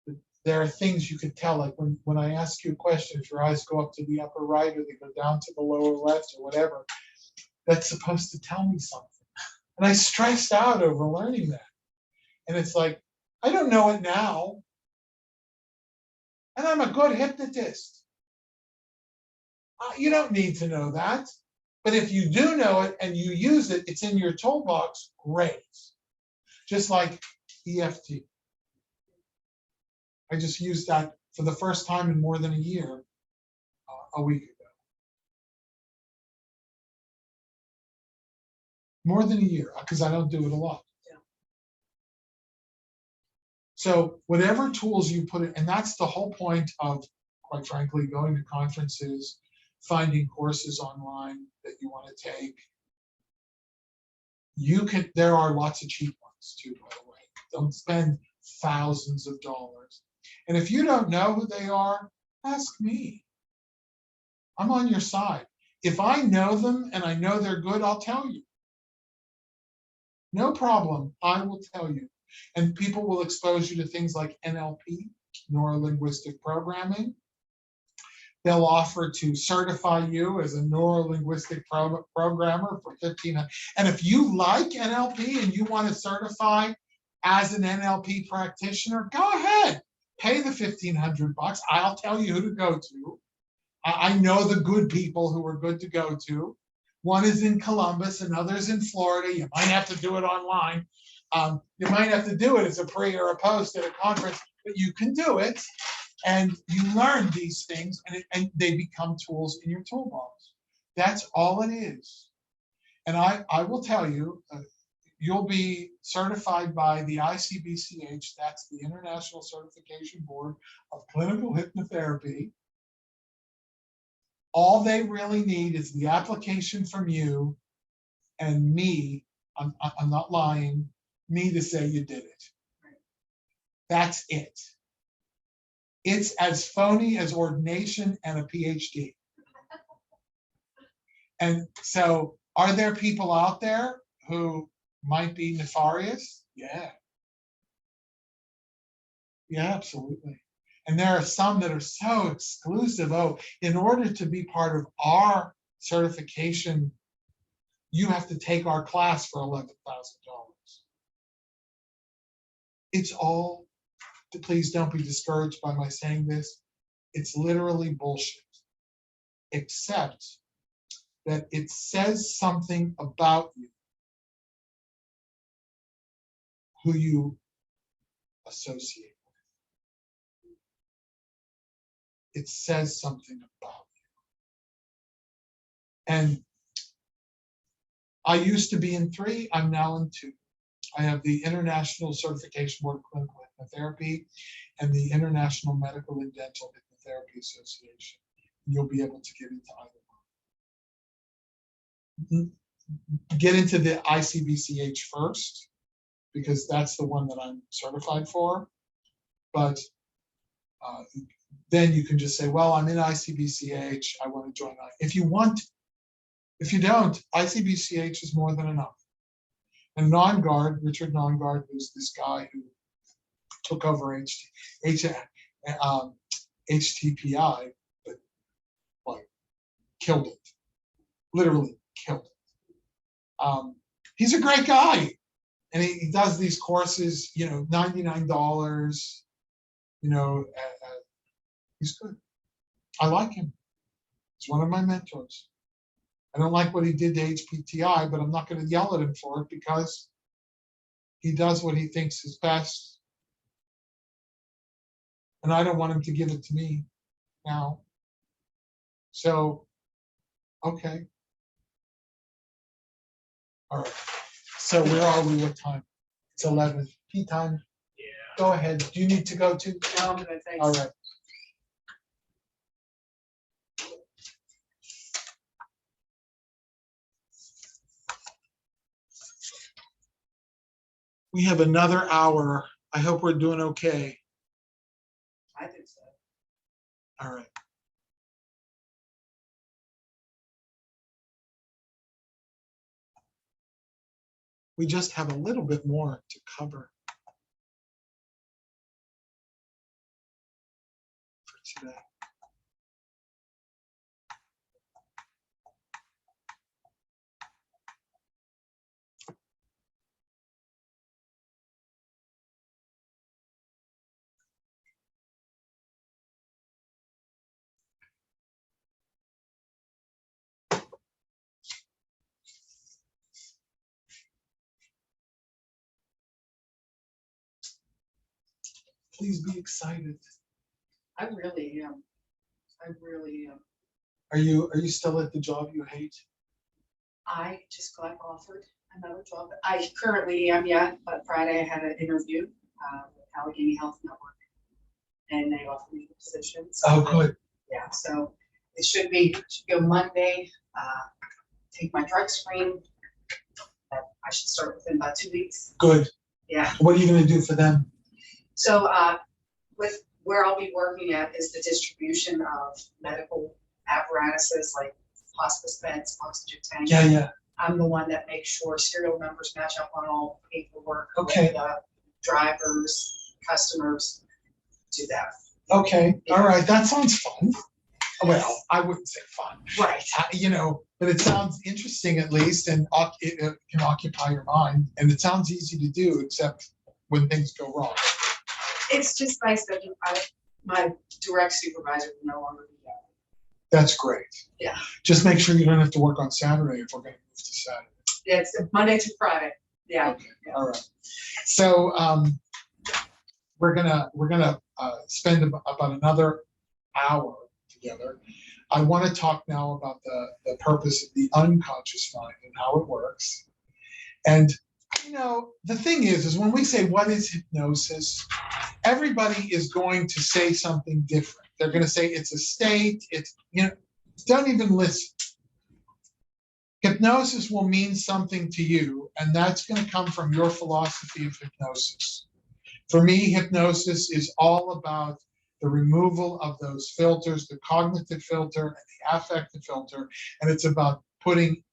But there are things you could tell, like when I ask you a question, if your eyes go up to the upper right or they go down to the lower left or whatever, that's supposed to tell me something. And I stressed out over learning that. And it's like, I don't know it now. And I'm a good hypnotist. You don't need to know that. But if you do know it and you use it, it's in your toolbox, great. Just like EFT. I just used that for the first time in more than a year, a week ago. More than a year, because I don't do it a lot. Yeah. So whatever tools you put in, and that's the whole point of, quite frankly, going to conferences, finding courses online that you want to take. There are lots of cheap ones too, by the way. Don't spend thousands of dollars. And if you don't know who they are, ask me. I'm on your side. If I know them and I know they're good, I'll tell you. No problem, I will tell you. And people will expose you to things like NLP, neuro-linguistic programming. They'll offer to certify you as a neuro-linguistic programmer for $1,500. And if you like NLP and you want to certify as an NLP practitioner, go ahead, pay the $1,500. I'll tell you who to go to. I know the good people who are good to go to. One is in Columbus, another's in Florida. You might have to do it online. You might have to do it as a pre or a post at a conference, but you can do it. And you learn these things, and they become tools in your toolbox. That's all it is. And I will tell you, you'll be certified by the ICBCH, that's the International Certification Board of Clinical Hypnotherapy. All they really need is the application from you and me, I'm not lying, me to say you did it. That's it. It's as phony as ordination and a PhD. And so, are there people out there who might be nefarious? Yeah. Yeah, absolutely. And there are some that are so exclusive. Oh, in order to be part of our certification, you have to take our class for $11,000. It's all, please don't be discouraged by my saying this, it's literally bullshit. Except that it says something about you, who you associate with. It says something about you. And I used to be in 3, I'm now in 2. I have the International Certification Board of Clinical Hypnotherapy and the International Medical and Dental Hypnotherapy Association. You'll be able to get into either one. Get into the ICBCH first, because that's the one that I'm certified for. But then you can just say, well, I'm in ICBCH, I want to join. If you want, if you don't, ICBCH is more than enough. And Nongard, Richard Nongard, who's this guy who took over HTPI, but like killed it, literally killed it. He's a great guy, and he does these courses, $99. He's good. I like him. He's one of my mentors. I don't like what he did to HPTI, but I'm not going to yell at him for it because he does what he thinks is best. And I don't want him to give it to me now. So, okay. All right. So where are we? What time? It's 11. Tea time. Yeah. Go ahead. Do you need to go too? No, I'm good, thanks. All right. We have another hour. I hope we're doing okay. I think so. All right. We just have a little bit more to cover. Please be excited. I really am. I really am. Are you still at the job you hate? I just got offered another job. I currently am, yeah, but Friday I had an interview with Allegheny Health Network, and they offered me the position. So Oh, good. yeah, so it should go Monday. Take my drug screen. I should start within about 2 weeks. Good. Yeah. What are you going to do for them? So with where I'll be working at is the distribution of medical apparatuses like hospice beds, oxygen tanks. Yeah, yeah. I'm the one that makes sure serial numbers match up on all paperwork. Okay. With, drivers, customers, do that. Okay. Yeah. All right. That sounds fun. Well, I wouldn't say fun. Right. But it sounds interesting at least, and it can occupy your mind. And it sounds easy to do, except when things go wrong. It's just nice that my direct supervisor will no longer be there. That's great. Yeah. Just make sure you don't have to work on Saturday if we're going to move to Saturday. Yeah, it's Monday through Friday. Yeah. Okay. Yeah. All right. So we're gonna spend about another hour together. I want to talk now about the purpose of the unconscious mind and how it works. And the thing is when we say what is hypnosis, everybody is going to say something different. They're going to say it's a state. Don't even listen. Hypnosis will mean something to you, and that's going to come from your philosophy of hypnosis. For me, hypnosis is all about the removal of those filters, the cognitive filter and the affective filter, and it's about putting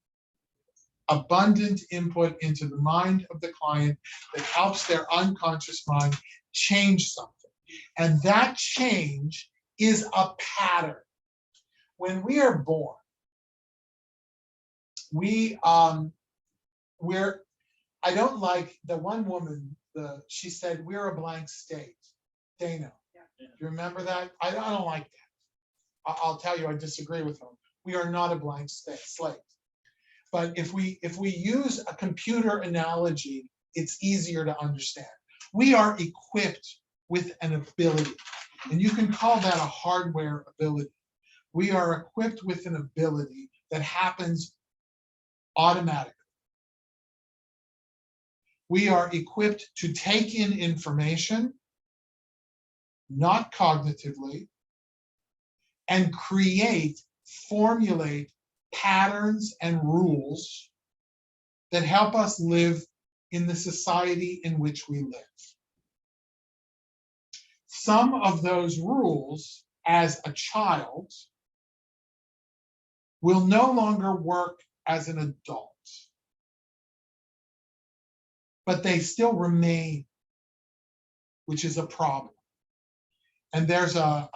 abundant input into the mind of the client that helps their unconscious mind change something. And that change is a pattern. When we are born, I don't like the one woman, she said, we're a blank state. Dana, do you remember that? I don't like that. I'll tell you, I disagree with her. We are not a blank slate. But if we use a computer analogy, it's easier to understand. We are equipped with an ability, and you can call that a hardware ability. We are equipped with an ability that happens automatically. We are equipped to take in information, not cognitively, and formulate patterns and rules that help us live in the society in which we live. Some of those rules, as a child, will no longer work as an adult, but they still remain, which is a problem. And there's a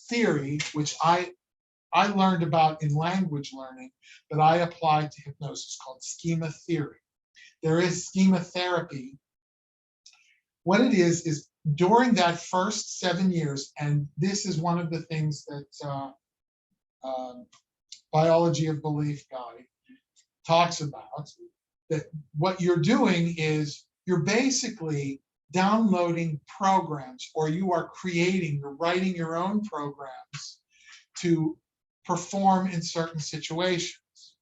theory which I learned about in language learning that I applied to hypnosis called schema theory. There is schema therapy. What it is during that first 7 years, and this is one of the things that Biology of Belief guy talks about, that what you're doing is you're basically downloading programs, or you're writing your own programs to perform in certain situations.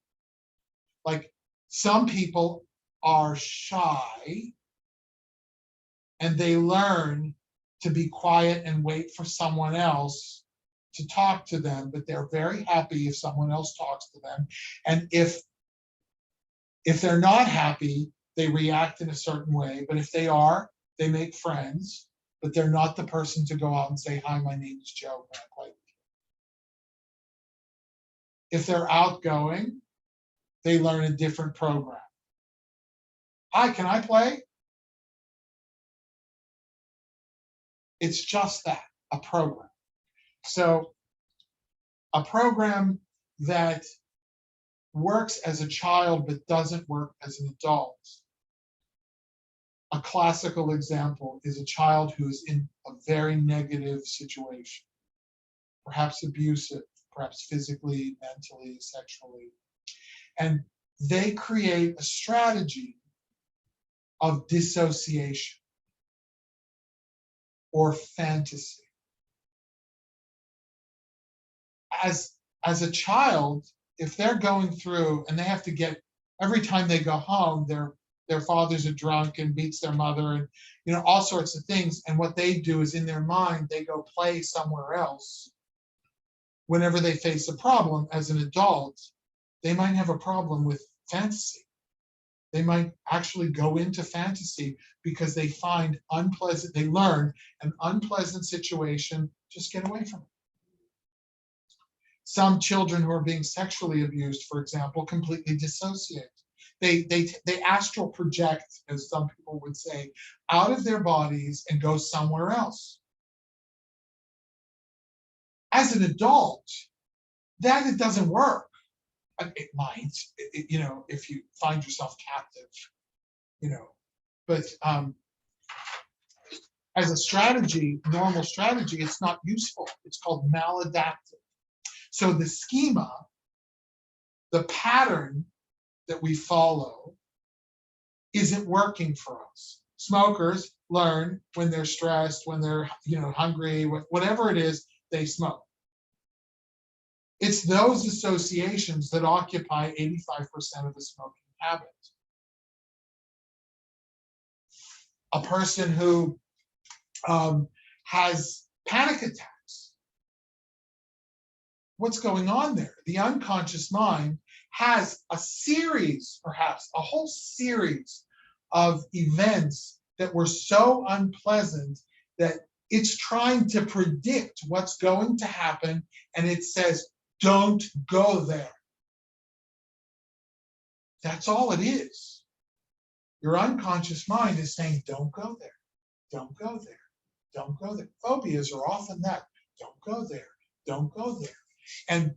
Like some people are shy and they learn to be quiet and wait for someone else to talk to them, but they're very happy if someone else talks to them. And if they're not happy, they react in a certain way. But if they are, they make friends, but they're not the person to go out and say, hi, my name is Joe. Can I play with you? If they're outgoing, they learn a different program. Hi, can I play? It's just that, a program. So a program that works as a child but doesn't work as an adult. A classical example is a child who is in a very negative situation, perhaps abusive, perhaps physically, mentally, sexually. And they create a strategy of dissociation. or fantasy. As a child, if they're going through and they have to get, every time they go home, their father's a drunk and beats their mother and, you know, all sorts of things. And what they do is in their mind, they go play somewhere else. Whenever they face a problem as an adult, they might have a problem with fantasy. They might actually go into fantasy because they find unpleasant, they learn an unpleasant situation, just get away from it. Some children who are being sexually abused, for example, completely dissociate. They astral project, as some people would say, out of their bodies and go somewhere else. As an adult, that it doesn't work. It might, you know, if you find yourself captive, you know, but as a strategy, normal strategy, it's not useful. It's called maladaptive. So the schema, the pattern that we follow isn't working for us. Smokers learn when they're stressed, when they're, you know, hungry, whatever it is, they smoke. It's those associations that occupy 85% of the smoking habit. A person who has panic attacks, what's going on there? The unconscious mind has a series, perhaps a whole series of events that were so unpleasant that it's trying to predict what's going to happen, and it says, don't go there. That's all it is. Your unconscious mind is saying, don't go there, don't go there, don't go there. Phobias are often that, don't go there, don't go there. And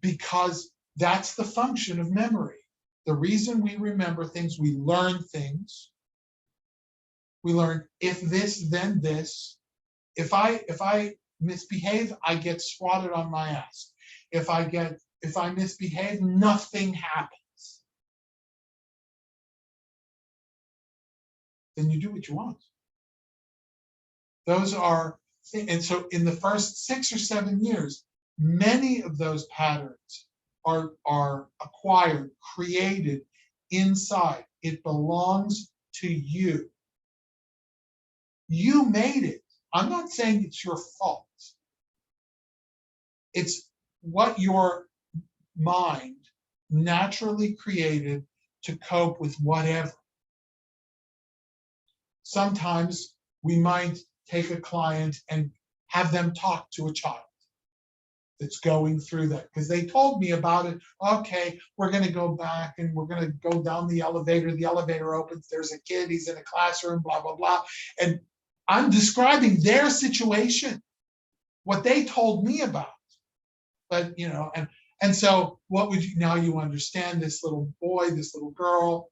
because that's the function of memory. The reason we remember things, we learn things. We learn if this, then this. If I misbehave, I get swatted on my ass. If I misbehave, nothing happens. Then you do what you want. Those are, and so in the first 6 or 7 years, many of those patterns are acquired, created inside. It belongs to you. You made it. I'm not saying it's your fault. It's what your mind naturally created to cope with whatever. Sometimes we might take a client and have them talk to a child that's going through that, because they told me about it. Okay, we're going to go back and we're going to go down the elevator opens, there's a kid, he's in a classroom, blah, blah, blah. And I'm describing their situation, what they told me about. But, you know, and so what would you, now you understand this little boy, this little girl,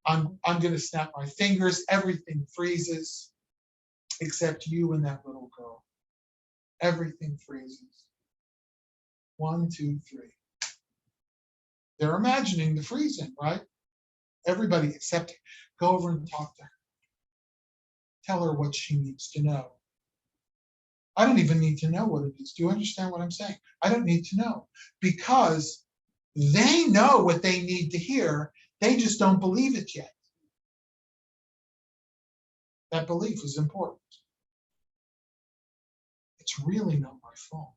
I'm going to snap my fingers, everything freezes except you and that little girl. Everything freezes. 1, 2, 3. They're imagining the freezing, right? Everybody except, go over and talk to her. Tell her what she needs to know. I don't even need to know what it is. Do you understand what I'm saying? I don't need to know, because they know what they need to hear. They just don't believe it yet. That belief is important. It's really not my fault.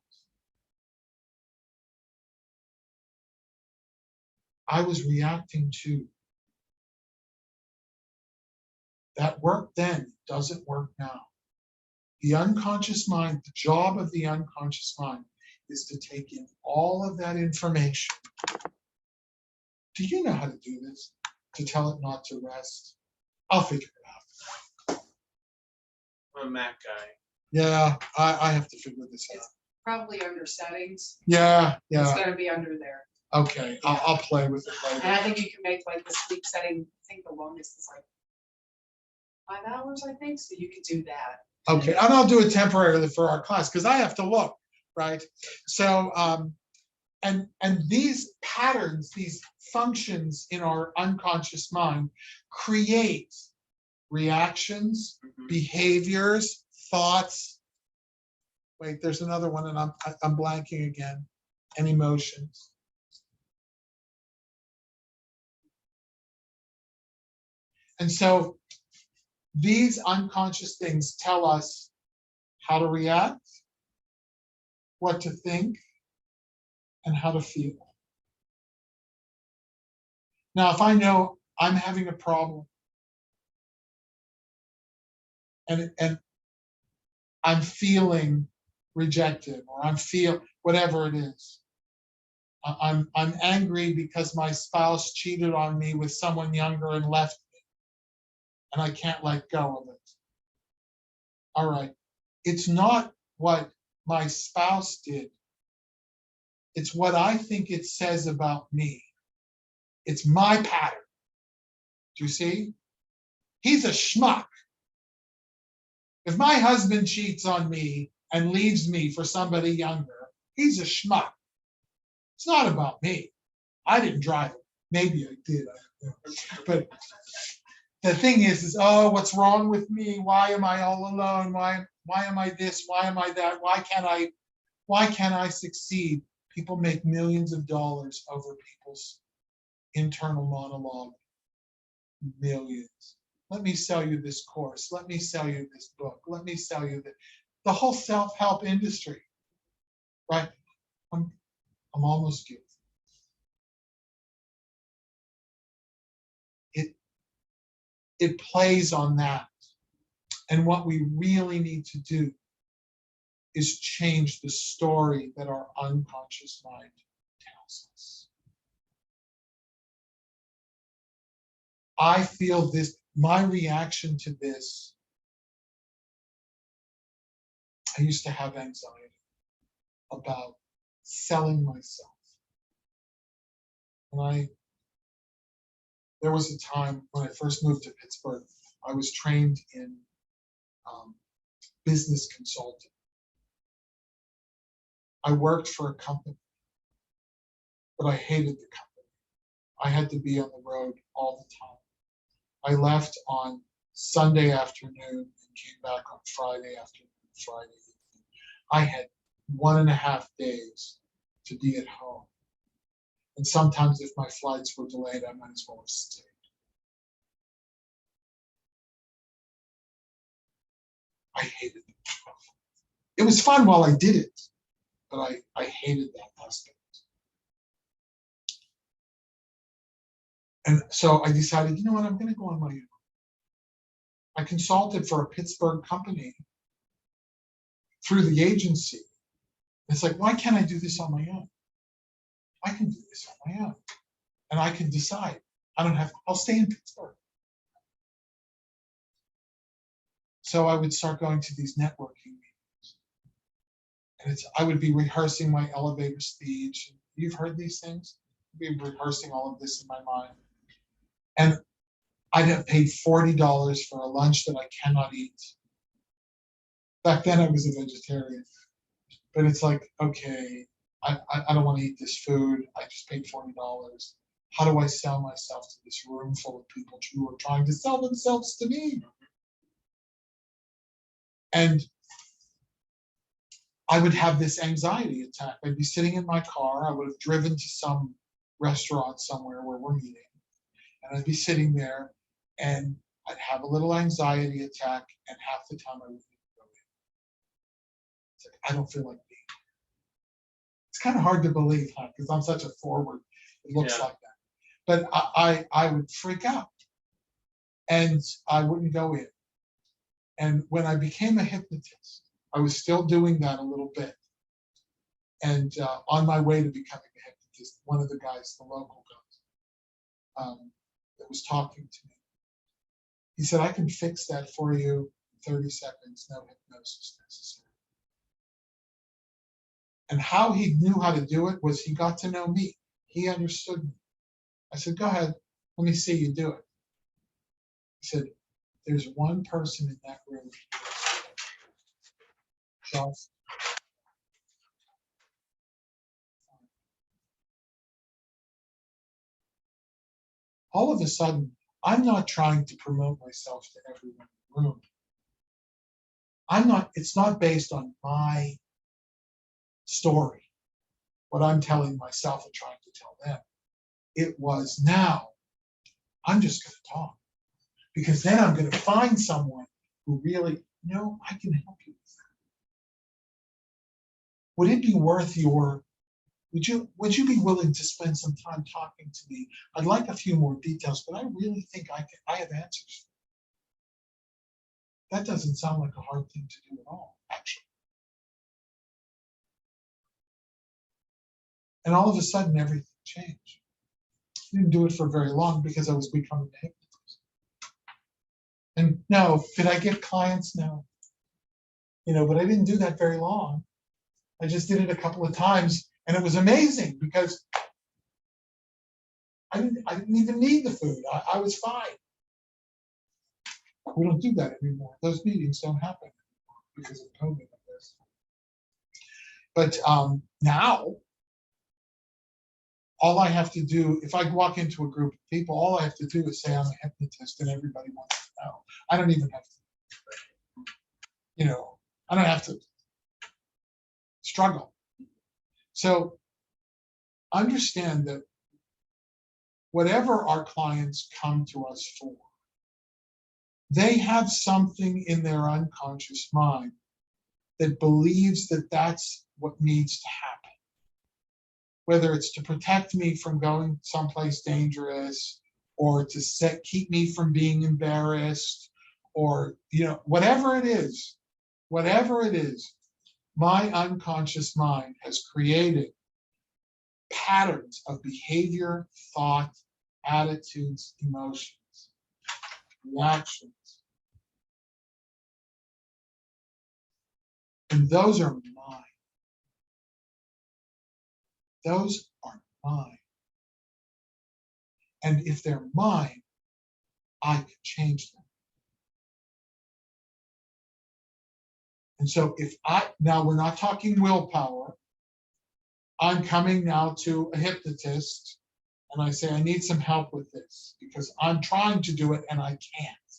I was reacting to. That worked then, doesn't work now. The unconscious mind, the job of the unconscious mind is to take in all of that information. Do you know how to do this? To tell it not to rest? I'll figure it out. I'm a Mac guy. Yeah, I have to figure this out. It's probably under settings. Yeah. It's gonna be under there. Okay, I'll play with it And later. I think you can make like the sleep setting, I think the longest is like 5 hours, I think, so you could do that. Okay, and I'll do it temporarily for our class because I have to look, right? So, and these patterns, these functions in our unconscious mind create reactions, behaviors, thoughts. Wait, there's another one, and I'm blanking again. And emotions. And so these unconscious things tell us how to react, what to think, and how to feel. Now, if I know I'm having a problem and I'm feeling rejected, or I'm whatever it is, I'm angry because my spouse cheated on me with someone younger and left me, and I can't let go of it. All right, it's not what my spouse did. It's what I think it says about me. It's my pattern. Do you see? He's a schmuck. If my husband cheats on me and leaves me for somebody younger, he's a schmuck. It's not about me. I didn't drive it. Maybe I did. I don't know. But the thing is, oh, what's wrong with me? Why am I all alone? Why am I this? Why am I that? Why can't I succeed? People make millions of dollars over people's internal monologue. Millions. Let me sell you this course. Let me sell you this book. Let me sell you the whole self-help industry. Right? I'm almost guilty. It plays on that. And what we really need to do is change the story that our unconscious mind tells us. I feel this, my reaction to this, I used to have anxiety about selling myself. And there was a time when I first moved to Pittsburgh, I was trained in business consulting. I worked for a company, but I hated the company. I had to be on the road all the time. I left on Sunday afternoon and came back on Friday afternoon, Friday evening. I had 1.5 days to be at home. And sometimes if my flights were delayed, I might as well have stayed. I hated it. It was fun while I did it, but I hated that aspect. And so I decided, you know what, I'm going to go on my own. I consulted for a Pittsburgh company through the agency. It's like, why can't I do this on my own? I can do this on my own. And I can decide. I'll stay in Pittsburgh. So I would start going to these networking meetings. And I would be rehearsing my elevator speech. You've heard these things? I'd be rehearsing all of this in my mind. And I'd have paid $40 for a lunch that I cannot eat. Back then I was a vegetarian. But it's like, okay, I don't want to eat this food. I just paid $40. How do I sell myself to this room full of people who are trying to sell themselves to me? And I would have this anxiety attack. I'd be sitting in my car. I would have driven to some restaurant somewhere where we're meeting. And I'd be sitting there and I'd have a little anxiety attack, and half the time I wouldn't go in. It's like, I don't feel like being here. It's kind of hard to believe, huh? Because I'm such a forward. It looks like that. But I would freak out and I wouldn't go in. And when I became a hypnotist, I was still doing that a little bit. And on my way to becoming a hypnotist, one of the guys, the local guys, that was talking to me, he said, I can fix that for you in 30 seconds, no hypnosis necessary. And how he knew how to do it was he got to know me. He understood me. I said, go ahead, let me see you do it. He said, there's one person in that room. Just all of a sudden, I'm not trying to promote myself to everyone in the room. it's not based on my story, what I'm telling myself and trying to tell them. It was, now I'm just going to talk, because then I'm going to find someone who really, I can help you with that. Would it be worth would you be willing to spend some time talking to me? I'd like a few more details, but I really think I have answers. That doesn't sound like a hard thing to do at all, actually. And all of a sudden, everything changed. I didn't do it for very long because I was becoming a hypnotist. And no, did I get clients? No. But I didn't do that very long. I just did it a couple of times, and it was amazing because I didn't even need the food. I was fine. We don't do that anymore. Those meetings don't happen because of COVID, I guess. But now, all I have to do, if I walk into a group of people, all I have to do is say I'm a hypnotist, and everybody wants to know. I don't even have to, I don't have to struggle. So understand that whatever our clients come to us for, they have something in their unconscious mind that believes that that's what needs to happen. Whether it's to protect me from going someplace dangerous, or to keep me from being embarrassed, or whatever it is, my unconscious mind has created patterns of behavior, thought, attitudes, emotions, reactions. And those are mine. Those are mine. And if they're mine, I can change them. And so now we're not talking willpower. I'm coming now to a hypnotist and I say, I need some help with this because I'm trying to do it and I can't.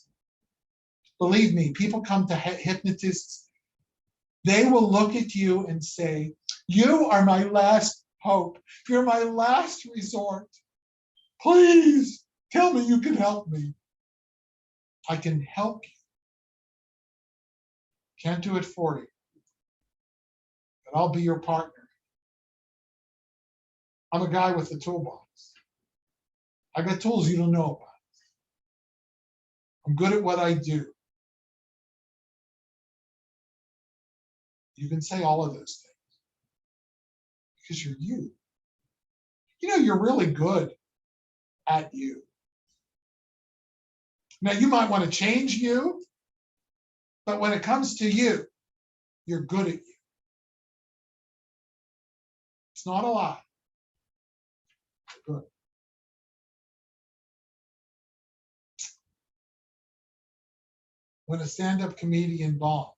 Believe me, people come to hypnotists, they will look at you and say, you are my last hope. You're my last resort. Please tell me you can help me. I can help you. Can't do it for you, but I'll be your partner. I'm a guy with a toolbox. I got tools you don't know about. I'm good at what I do. You can say all of those things because you're you. You're really good at you. Now, you might want to change you, but when it comes to you, you're good at you. It's not a lie. You're good. When a stand-up comedian bombs,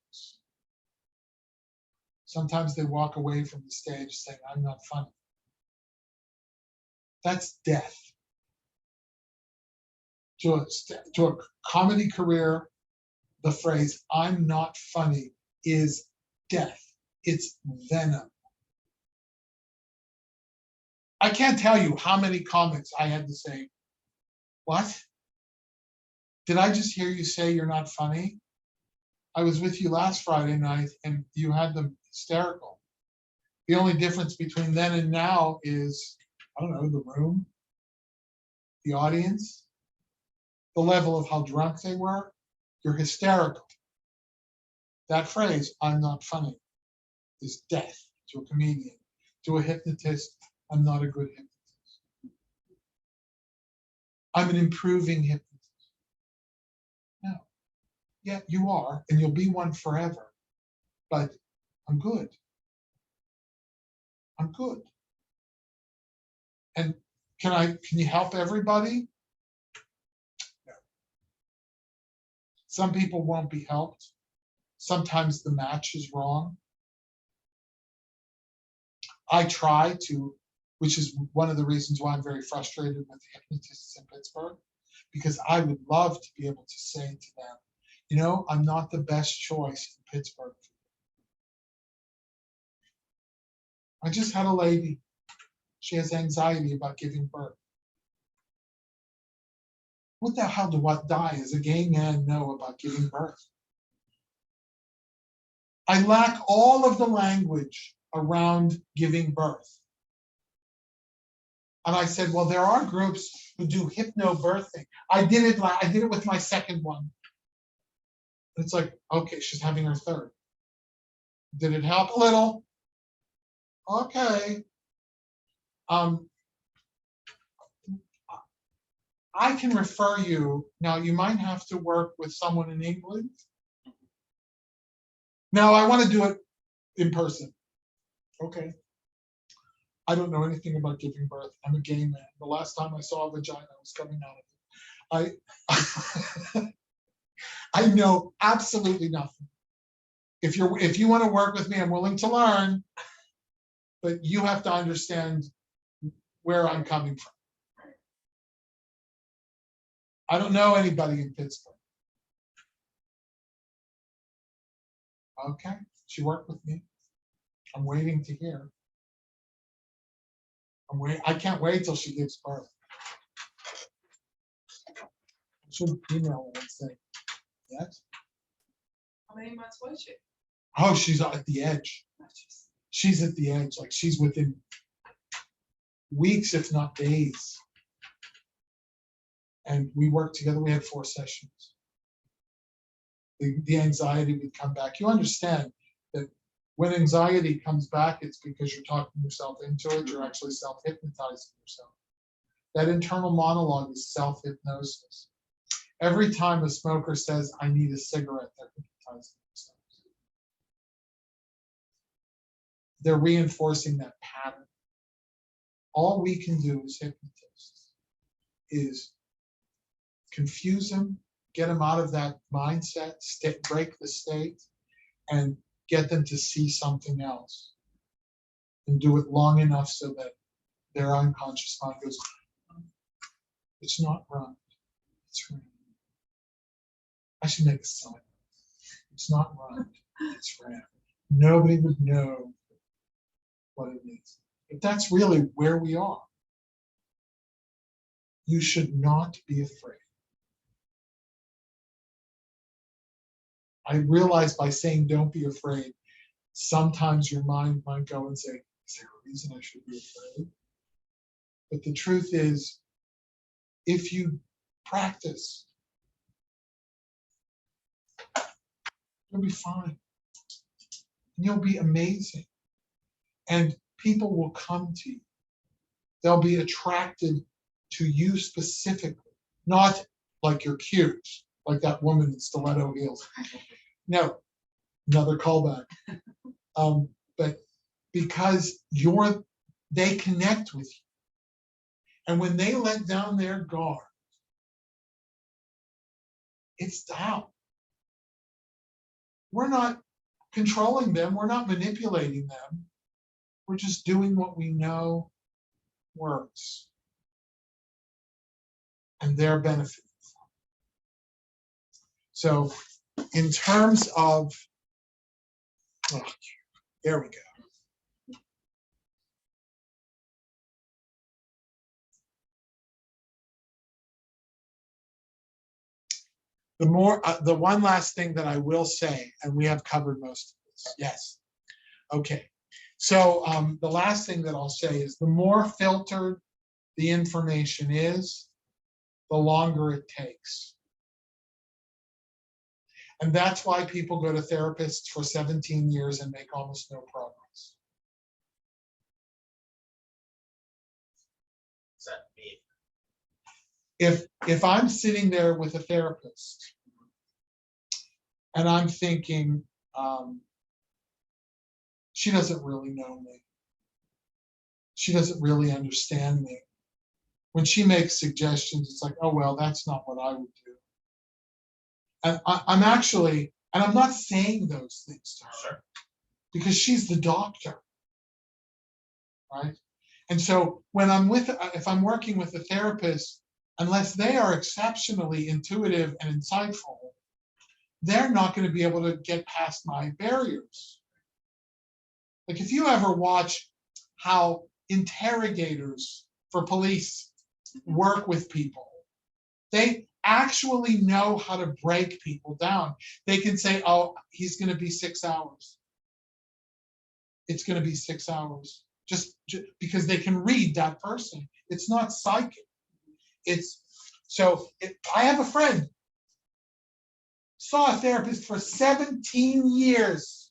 sometimes they walk away from the stage saying, I'm not funny. That's death. To a comedy career, the phrase, I'm not funny, is death. It's venom. I can't tell you how many comics I had to say, what? Did I just hear you say you're not funny? I was with you last Friday night and you had them hysterical. The only difference between then and now is, I don't know, the room, the audience, the level of how drunk they were. You're hysterical. That phrase, I'm not funny, is death to a comedian. To a hypnotist, I'm not a good hypnotist. I'm an improving hypnotist. No. Yeah, you are, and you'll be one forever. But I'm good. I'm good. And can you help everybody? No. Some people won't be helped. Sometimes the match is wrong. I try to, which is one of the reasons why I'm very frustrated with hypnotists in Pittsburgh, because I would love to be able to say to them, I'm not the best choice in Pittsburgh. I just had a lady. She has anxiety about giving birth. What the hell do I die as a gay man know about giving birth? I lack all of the language around giving birth. And I said, well, there are groups who do hypnobirthing. I did it with my second one. It's like, okay, she's having her third. Did it help a little? Okay. I can refer you. Now, you might have to work with someone in England. No, I want to do it in person. Okay. I don't know anything about giving birth. I'm a gay man. The last time I saw a vagina was coming out of it. I know absolutely nothing. If you want to work with me, I'm willing to learn, but you have to understand where I'm coming from. I don't know anybody in Pittsburgh. Okay, she worked with me. I'm waiting to hear. I can't wait till she gives birth. I should email her and say, yes. How many months was she? Oh, she's at the edge. She's at the edge. Like she's within weeks, if not days. And we worked together. We had 4 sessions. The anxiety would come back. You understand that when anxiety comes back, it's because you're talking yourself into it. You're actually self-hypnotizing yourself. That internal monologue is self-hypnosis. Every time a smoker says, I need a cigarette, they're hypnotizing themselves. They're reinforcing that pattern. All we can do as hypnotists is confuse them, get them out of that mindset, break the state, and get them to see something else. And do it long enough so that their unconscious mind goes, it's not right, it's right. I should make a sign. It's not right, it's right. Nobody would know what it is. But that's really where we are. You should not be afraid. I realize by saying don't be afraid, sometimes your mind might go and say, is there a reason I should be afraid? But the truth is, if you practice, you'll be fine. You'll be amazing. And people will come to you. They'll be attracted to you specifically, not like your cues, like that woman in stiletto heels. No, another callback. But because they connect with you. And when they let down their guard, it's down. We're not controlling them. We're not manipulating them. We're just doing what we know works. And they're benefiting from it. So in terms of, there we go. The one last thing that I will say, and we have covered most of this. Yes. Okay. So the last thing that I'll say is the more filtered the information is, the longer it takes. And that's why people go to therapists for 17 years and make almost no progress. Does that mean? If I'm sitting there with a therapist and I'm thinking, she doesn't really know me. She doesn't really understand me. When she makes suggestions, it's like, oh, well, that's not what I would do. And I'm not saying those things to her, Sure. because she's the doctor, right? And so if I'm working with a therapist, unless they are exceptionally intuitive and insightful, they're not going to be able to get past my barriers. Like if you ever watch how interrogators for police work with people, they actually know how to break people down. They can say, oh, he's going to be 6 hours. It's going to be 6 hours. Just because they can read that person. It's not psychic. I have a friend, saw a therapist for 17 years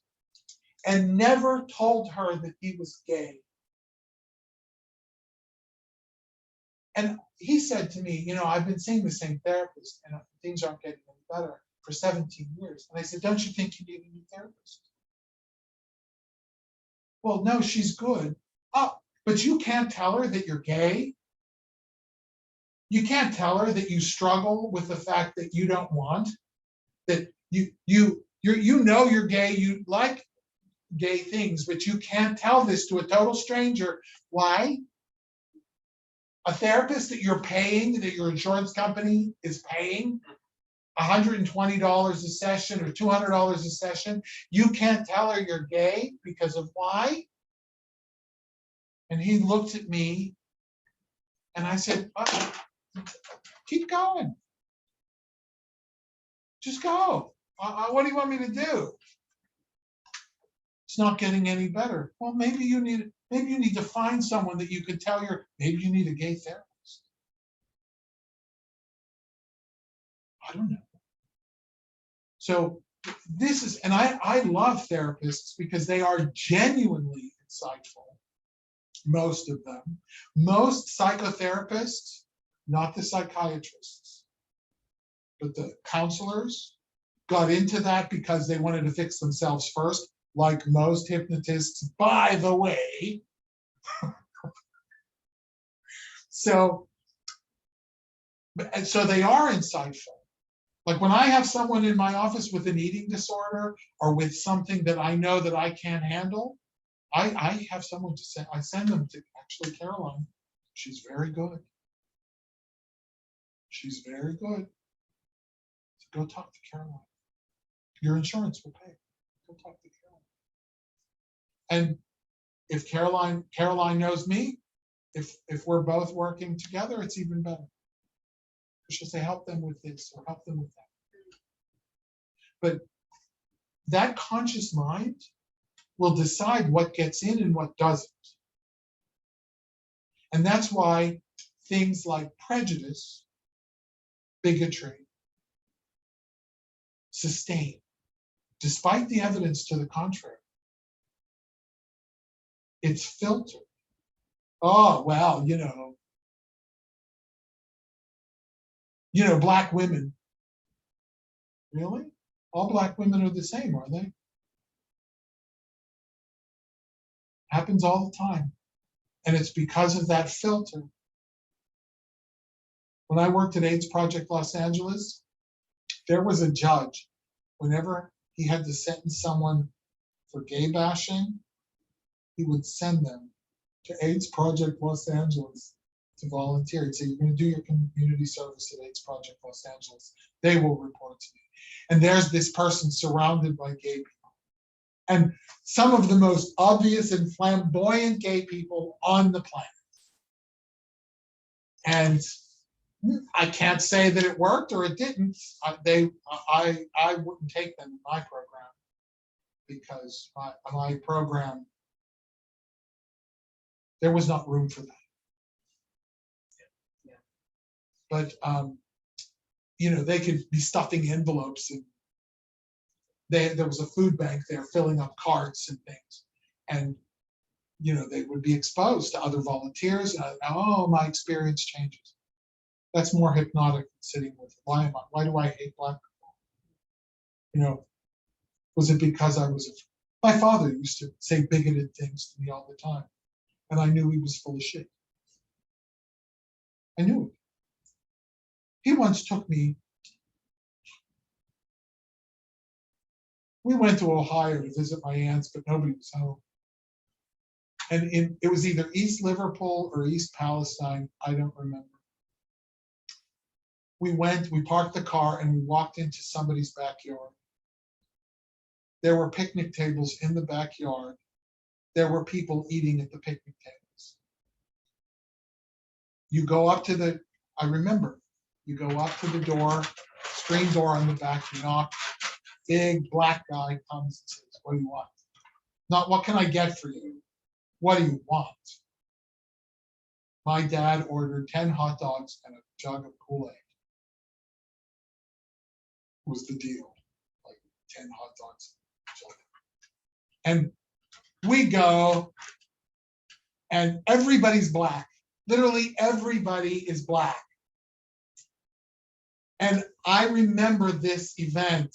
and never told her that he was gay. And he said to me, I've been seeing the same therapist and things aren't getting any better for 17 years. And I said, don't you think you need a new therapist? Well, no, she's good. Oh, but you can't tell her that you're gay. You can't tell her that you struggle with the fact that you don't want, that you're gay, you like gay things, but you can't tell this to a total stranger. Why? A therapist that you're paying, that your insurance company is paying $120 a session or $200 a session, you can't tell her you're gay because of why? And he looked at me and I said, keep going. Just go. What do you want me to do? It's not getting any better. Well, maybe you need to find someone that you can tell maybe you need a gay therapist. I don't know. So this is, and I love therapists because they are genuinely insightful. Most of them. Most psychotherapists, not the psychiatrists, but the counselors, got into that because they wanted to fix themselves first, like most hypnotists, by the way. So they are insightful. Like when I have someone in my office with an eating disorder or with something that I know that I can't handle, I have someone to send. I send them to actually Caroline. She's very good. She's very good. So go talk to Caroline. Your insurance will pay. Go talk to Caroline. And if Caroline knows me, if we're both working together, it's even better. She'll say, help them with this or help them with that. But that conscious mind will decide what gets in and what doesn't. And that's why things like prejudice, bigotry, sustain, despite the evidence to the contrary. It's filtered. Oh, well, black women. Really? All black women are the same, are they? Happens all the time. And it's because of that filter. When I worked at AIDS Project Los Angeles, there was a judge, whenever he had to sentence someone for gay bashing, he would send them to AIDS Project Los Angeles to volunteer. He'd say, you're going to do your community service at AIDS Project Los Angeles. They will report to me. And there's this person surrounded by gay people. And some of the most obvious and flamboyant gay people on the planet. And I can't say that it worked or it didn't. I wouldn't take them in my program because my program, there was not room for that. But they could be stuffing envelopes, and there was a food bank there filling up carts and things, and they would be exposed to other volunteers. And my experience changes. That's more hypnotic than sitting with them. Why do I hate black people? Was it because my father used to say bigoted things to me all the time, and I knew he was full of shit. I knew it. He once took me. We went to Ohio to visit my aunts, but nobody was home. And it was either East Liverpool or East Palestine. I don't remember. we parked the car and we walked into somebody's backyard. There were picnic tables in the backyard. There were people eating at the picnic tables. You go up to the, I remember, you go up to the door, screen door on the back, you knock, big black guy comes and says, what do you want? Not what can I get for you? What do you want? My dad ordered 10 hot dogs and a jug of Kool-Aid. Was the deal. Like 10 hot dogs. And we go, and everybody's black. Literally everybody is black. And I remember this event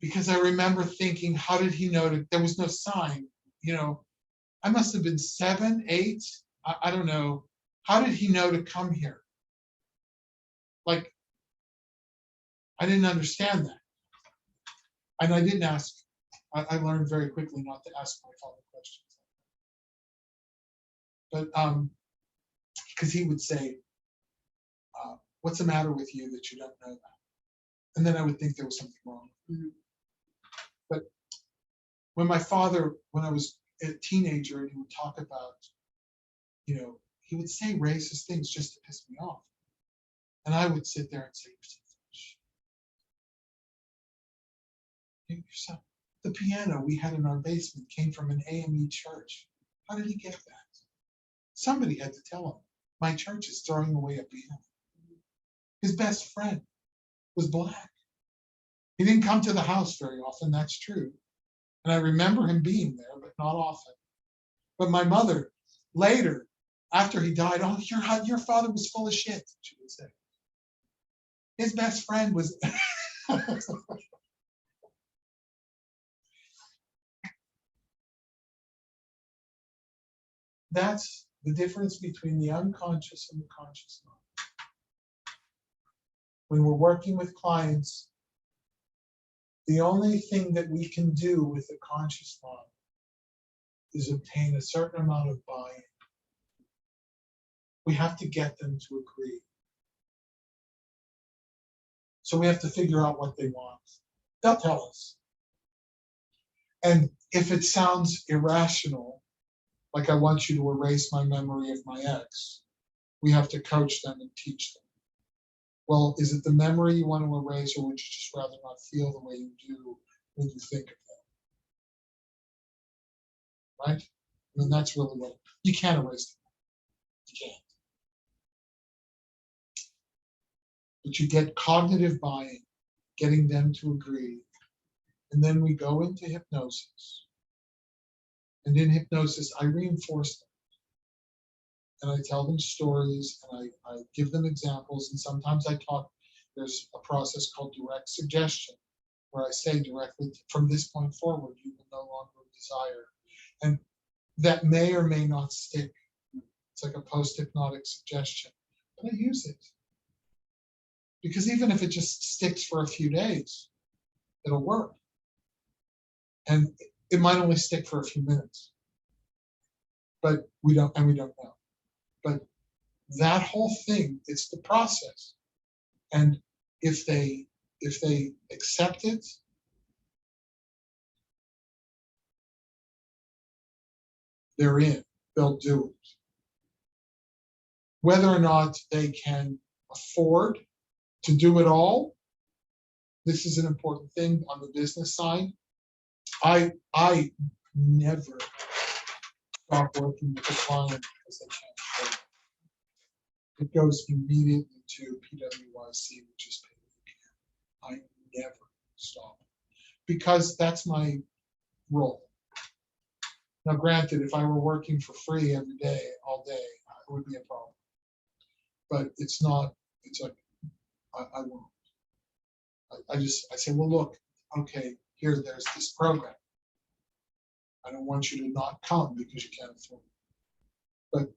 because I remember thinking, how did he know that there was no sign? You know, I must have been 7, 8. I don't know. How did he know to come here? Like, I didn't understand that. And I didn't ask. I learned very quickly not to ask my father questions. But because he would say, what's the matter with you that you don't know that? And then I would think there was something wrong. Mm-hmm. But when my father, when I was a teenager and he would talk about, you know, he would say racist things just to piss me off. And I would sit there and say, the piano we had in our basement came from an AME church. How did he get that? Somebody had to tell him, my church is throwing away a piano. His best friend was black. He didn't come to the house very often, that's true. And I remember him being there, but not often. But my mother, later, after he died, oh, your father was full of shit, she would say. His best friend was... That's the difference between the unconscious and the conscious mind. When we're working with clients, the only thing that we can do with the conscious mind is obtain a certain amount of buy-in. We have to get them to agree. So we have to figure out what they want. They'll tell us. And if it sounds irrational, like I want you to erase my memory of my ex, we have to coach them and teach them. Well, is it the memory you want to erase, or would you just rather not feel the way you do when you think of them? Right? I mean, that's really what, you can't erase them. You can't. But you get cognitive buy-in, getting them to agree. And then we go into hypnosis. And in hypnosis, I reinforce them. And I tell them stories, and I give them examples, and sometimes I talk, there's a process called direct suggestion, where I say directly, from this point forward, you will no longer desire. And that may or may not stick. It's like a post-hypnotic suggestion, but I use it. Because even if it just sticks for a few days, it'll work. And it might only stick for a few minutes. But we don't know. But that whole thing, it's the process. And if they accept it, they're in, they'll do it. Whether or not they can afford to do it all, this is an important thing on the business side. I never stop working with a client because they can't afford it. It goes immediately to PWIC, which is pay what you can. I never stop because that's my role. Now, granted, if I were working for free every day, all day, it would be a problem. But it's not. It's like I won't. I say, well, look, okay, there's this program. I don't want you to not come because you can't afford it. But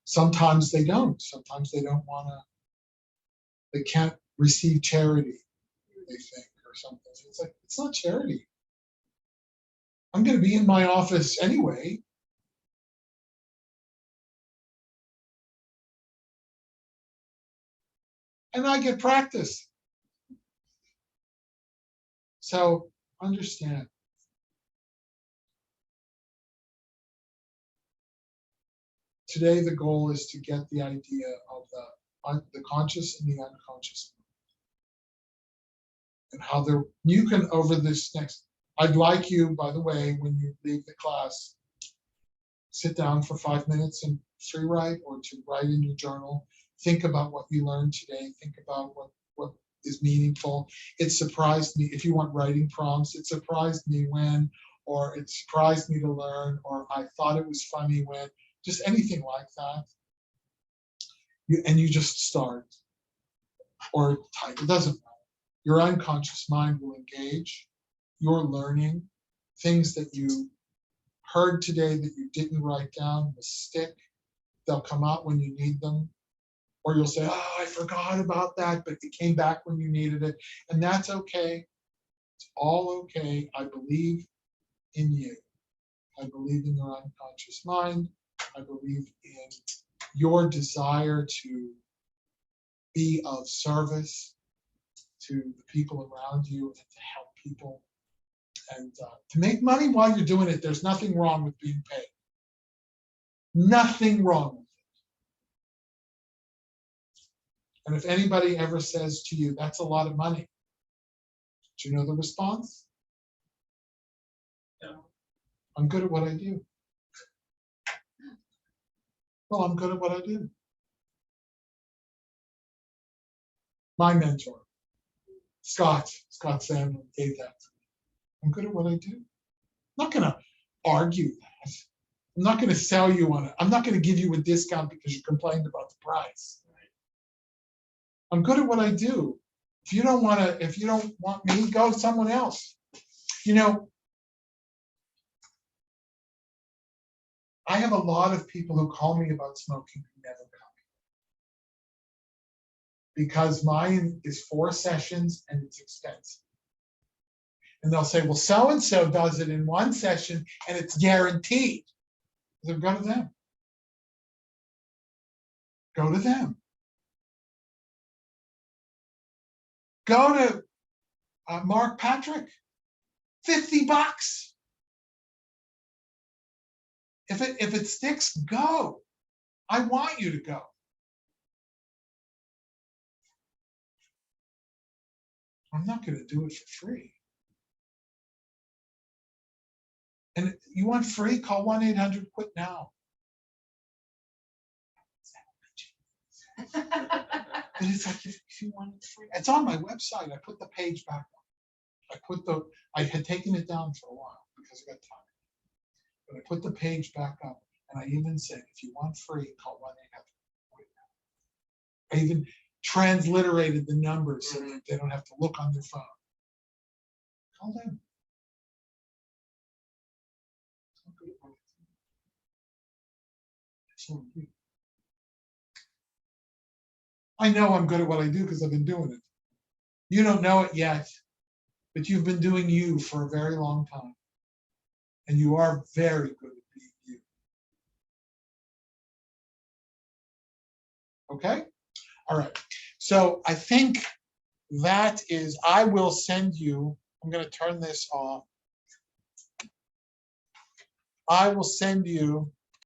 sometimes they don't. Sometimes they don't want to. They can't receive charity, they think, or something. So it's like, it's not charity. I'm going to be in my office anyway. and I get practice. So understand. Today, the goal is to get the idea of the conscious and the unconscious, and how you can, over this next, I'd like you, by the way, when you leave the class, sit down for 5 minutes and free write, or to write in your journal. Think about what you learned today. Think about what is meaningful. It surprised me, if you want writing prompts, it surprised me when, or it surprised me to learn, or I thought it was funny when, just anything like that. You just start, or type, it doesn't matter. Your unconscious mind will engage. You're learning things that you heard today that you didn't write down will stick. They'll come out when you need them. Or you'll say, oh, I forgot about that, but it came back when you needed it. And that's okay. It's all okay. I believe in you. I believe in your unconscious mind. I believe in your desire to be of service to the people around you and to help people. And to make money while you're doing it, there's nothing wrong with being paid. Nothing wrong with it. And if anybody ever says to you, that's a lot of money, do you know the response? No. I'm good at what I do. Well, I'm good at what I do. My mentor, Scott Sandlin, gave that to me. I'm good at what I do. I'm not going to argue that. I'm not going to sell you on it. I'm not going to give you a discount because you complained about the price. I'm good at what I do. If you don't want me, go someone else. You know, I have a lot of people who call me about smoking who never come. Because mine is 4 sessions and it's expensive. And they'll say, well, so-and-so does it in 1 session and it's guaranteed. So go to them. Go to them. Go to Mark Patrick. $50. If it sticks, go. I want you to go. I'm not going to do it for free. And you want free? Call 1-800-QUIT-NOW. But it's like, if you want it free, it's on my website. I put the page back up. I had taken it down for a while because I got tired. But I put the page back up, and I even said, if you want free, call 1-800-QUIT-NOW. I even transliterated the numbers so that they don't have to look on their phone. Call them. I know I'm good at what I do because I've been doing it. You don't know it yet, but you've been doing you for a very long time. And you are very good at being you. Okay? All right. So I think that is, I will send you, I'm going to turn this off. I will send you